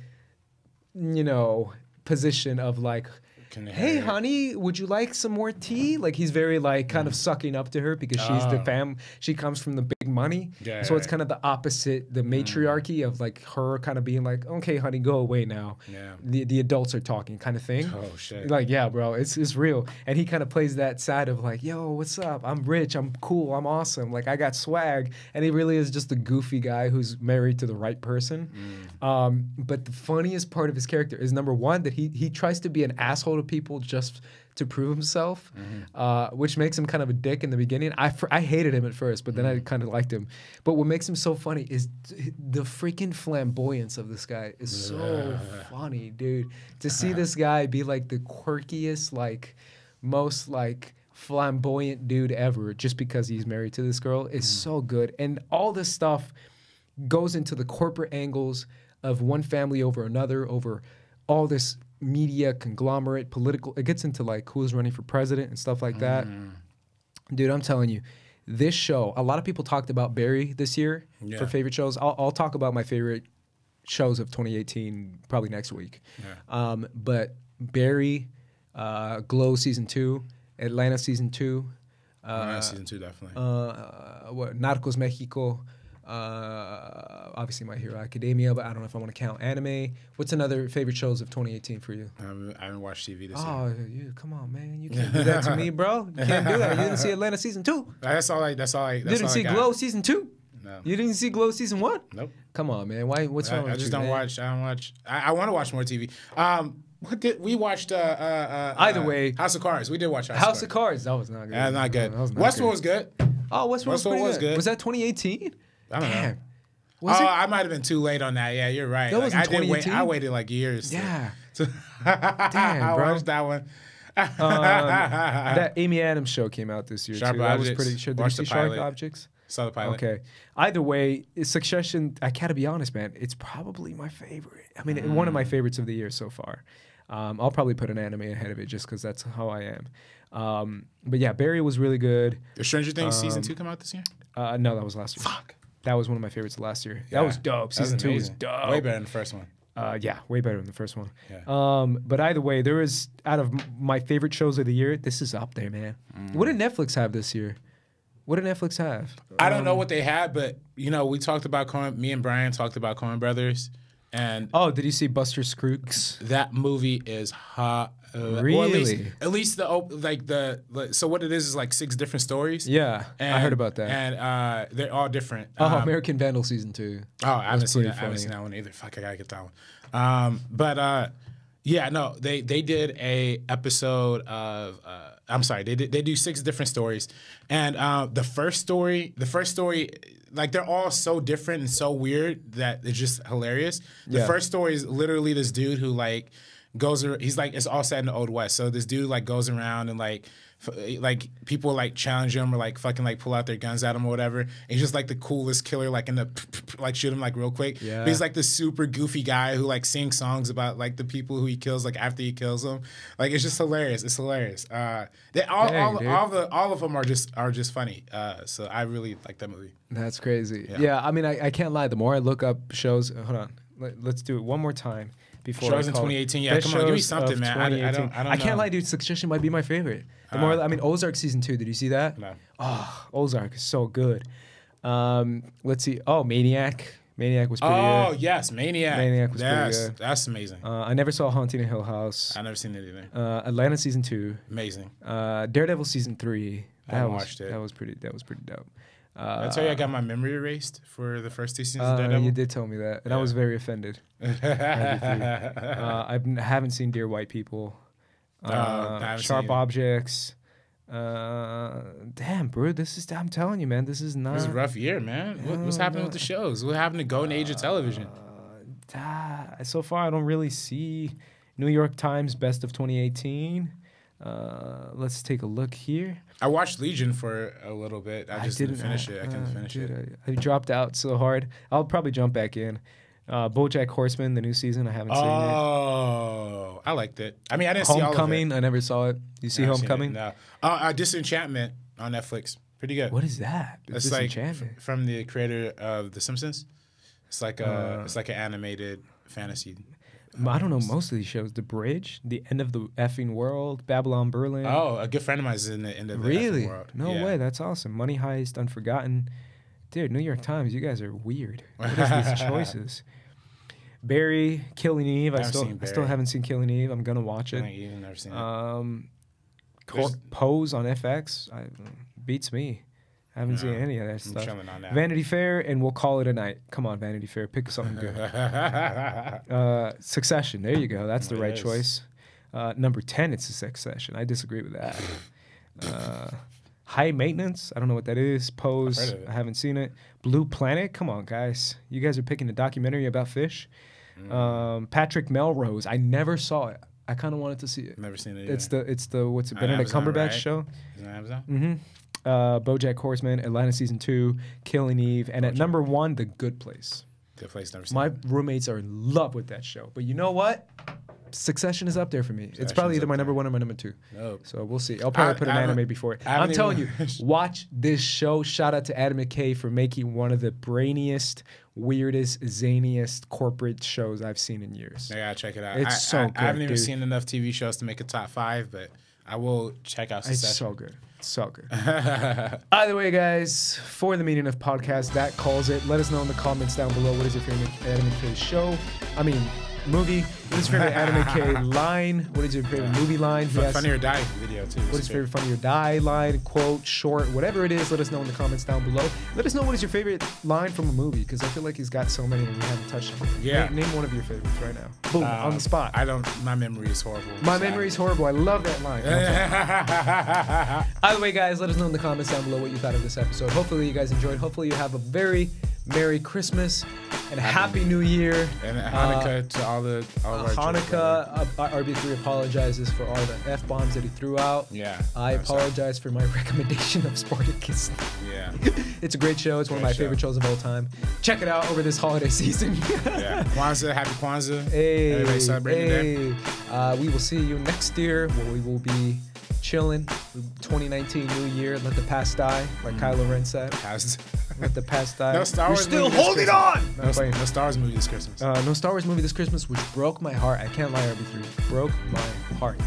position of like, hey, honey, would you like some more tea? Like, he's very, like, kind of sucking up to her because she's she comes from the big money. Yeah, so it's kind of the opposite, the matriarchy of, like, her kind of being like, okay, honey, go away now. Yeah. The adults are talking kind of thing. Oh, shit. Like, yeah, bro, it's real. And he kind of plays that side of, like, yo, what's up? I'm rich. I'm cool. I'm awesome. Like, I got swag. And he really is just a goofy guy who's married to the right person. But the funniest part of his character is, number one, that he tries to be an asshole to people just to prove himself, which makes him kind of a dick in the beginning. I hated him at first, but then I kind of liked him. But what makes him so funny is the freaking flamboyance of this guy is so funny, dude. To see this guy be like the quirkiest, like most like flamboyant dude ever just because he's married to this girl is so good. And all this stuff goes into the corporate angles of one family over another, over all this media conglomerate, political. It gets into like who's running for president and stuff like that. Dude, I'm telling you, this show, a lot of people talked about Barry this year for favorite shows. I'll talk about my favorite shows of 2018 probably next week. But Barry, Glow season 2, Atlanta season 2. Atlanta season 2, definitely. Narcos Mexico. Obviously My Hero Academia, but I don't know if I want to count anime. What's another favorite shows of 2018 for you? I haven't watched TV this year. Oh, come on, man. You can't do that to me, bro. You can't do that. You didn't see Atlanta season 2. That's all I You didn't see Glow season 2? No. You didn't see Glow season 1? Nope. Come on, man. Why? What's wrong with you? I just don't watch. I want to watch more TV. We watched? Either way, House of Cards. We did watch House of Cards. That was not good. That's not good. Westworld was good. Oh, Westworld was good. Was that 2018? I don't know. I might have been too late on that. Yeah, you're right. That was in 2018? I waited like years. Yeah. Damn, bro. I watched that one. That Amy Adams show came out this year, Sharp too. Objects. That was pretty sure. Did you see Sharp Objects? Saw the pilot. Okay. Either way, Succession, I gotta be honest, man, it's probably my favorite. I mean, one of my favorites of the year so far. I'll probably put an anime ahead of it just because that's how I am. But yeah, Barry was really good. Did Stranger Things season 2 come out this year? No, that was last year. Fuck. That was one of my favorites last year. Yeah, that was dope. Season 2 was dope. Way better than the first one. Yeah, way better than the first one. Yeah. But either way, there is, out of my favorite shows of the year, this is up there, man. What did Netflix have this year? What did Netflix have? I don't know what they had, but, we talked about me and Brian talked about Coen Brothers. And did you see Buster Scruggs? That movie is hot. Really? Or at least so what it is like 6 different stories. Yeah, I heard about that. And they're all different. American Vandal season 2. Oh, I haven't seen that one either. Fuck, I gotta get that one. They did a episode of they do 6 different stories, and the first story, like they're all so different and so weird that it's just hilarious. The first story is literally this dude who like he's like, it's all set in the Old West. So this dude like goes around and like people like challenge him or like fucking like pull out their guns at him or whatever. And he's just like the coolest killer, like in the like shoot him like real quick. Yeah. But he's like the super goofy guy who like sings songs about like the people who he kills like after he kills them. Like it's just hilarious. It's hilarious. All of them are just funny. So I really like that movie. That's crazy. Yeah, I mean I can't lie. The more I look up shows, hold on, let's do it one more time. Before shows in 2018, yeah. Come on, give me something, man. I don't know. I can't lie, dude. Succession might be my favorite. The more, I mean, Ozark season 2. Did you see that? No. Oh, Ozark is so good. Let's see. Oh, Maniac. Maniac was pretty good. Oh yes, Maniac. Maniac was pretty good. That's amazing. I never saw Haunting of Hill House. I never seen it either. Atlanta season 2. Amazing. Daredevil season 3. I haven't watched it. That was pretty dope. I tell you, I got my memory erased for the first 2 seasons of Daredevil. You did tell me that, and I was very offended. I haven't seen Dear White People. Sharp Objects. Damn, bro, I'm telling you, man, this is not. This is a rough year, man. What's happening with the shows? What happened to golden age of television? So far, I don't really see New York Times Best of 2018. Let's take a look here. I watched Legion for a little bit. I just didn't finish it. I couldn't finish it. I dropped out so hard. I'll probably jump back in. BoJack Horseman, the new season, I haven't seen it. Oh, I liked it. I mean, I didn't see all of it. Homecoming, I never saw it. You see Homecoming? No. Disenchantment on Netflix. Pretty good. What is that? It's like from the creator of The Simpsons. It's like an animated fantasy. I don't know most of these shows. The Bridge, The End of the Effing World, Babylon Berlin. Oh, a good friend of mine is in the End of the Effing World. No way, that's awesome. Money Heist, Unforgotten. Dude, New York Times, you guys are weird. What is these choices? Barry, Killing Eve. I still haven't seen Killing Eve. I'm gonna watch it. I've never seen it. Pose on FX beats me. I haven't seen any of that stuff. Vanity Fair, and we'll call it a night. Come on, Vanity Fair, pick something good. Succession, there you go. That's the right choice. Number 10, it's a Succession. I disagree with that. High Maintenance, I don't know what that is. Pose, I haven't seen it. Blue Planet, come on, guys. You guys are picking a documentary about fish. Patrick Melrose, I never saw it. I kind of wanted to see it. Never seen it either. It's the what's it, Benedict Cumberbatch show? Is it on Amazon? Mm-hmm. BoJack Horseman, Atlanta season 2, Killing Eve, and at number 1, The Good Place. Good Place, never seen My it. roommates are in love with that show, but you know what? Succession is up there for me. It's probably either my number 1 or my number 2. Nope. So we'll see. I'll probably put an anime before it. I'm telling you, watch this show. Shout out to Adam McKay for making one of the brainiest, weirdest, zaniest corporate shows I've seen in years. I gotta check it out. It's so good. I haven't even seen enough TV shows to make a top 5, but I will check out Succession. It's so good. So good. Either way, guys, for the Meaning of Podcast, that calls it. Let us know in the comments down below what is your favorite Adam McKay show. I mean, movie. What is your favorite Adam McKay line? What is your favorite movie line? Funny or Die video, too. What is your favorite Funny or Die line, quote, short, whatever it is, let us know in the comments down below. Let us know what is your favorite line from a movie, because I feel like he's got so many and we haven't touched them. Yeah. Name one of your favorites right now. Boom, on the spot. My memory is horrible. My memory is horrible. I love that line. Either way, guys, let us know in the comments down below what you thought of this episode. Hopefully you guys enjoyed. Hopefully you have a very Merry Christmas and Happy New Year. And Hanukkah to all of our Hanukkah. RB3 apologizes for all the F-bombs that he threw out. Yeah. I apologize for my recommendation of Spartacus. Yeah. It's a great show. It's one of my favorite shows of all time. Check it out over this holiday season. Yeah. Kwanzaa, happy Kwanzaa. Hey. Everybody celebrating there. We will see you next year where we will be chilling. 2019 New Year. Let the past die, like Kylo Ren said. Let the past die. No Star Wars You're still holding on! No Star Wars movie this Christmas. No Star Wars movie this Christmas, which broke my heart. I can't lie, RB3. Broke my heart.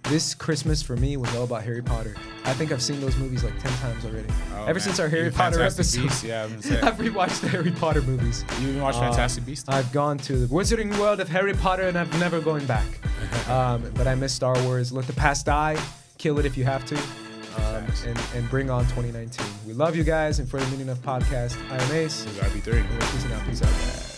This Christmas for me was all about Harry Potter. I think I've seen those movies like 10 times already. Ever since our Harry Potter episode. I've rewatched the Harry Potter movies. You even watched Fantastic Beasts? I've gone to the Wizarding World of Harry Potter and I'm never going back. But I miss Star Wars. Let the past die. Kill it if you have to. And bring on 2019. We love you guys, and for the Meaning of Podcast, I am Ace. This is RB3. Peace out, guys.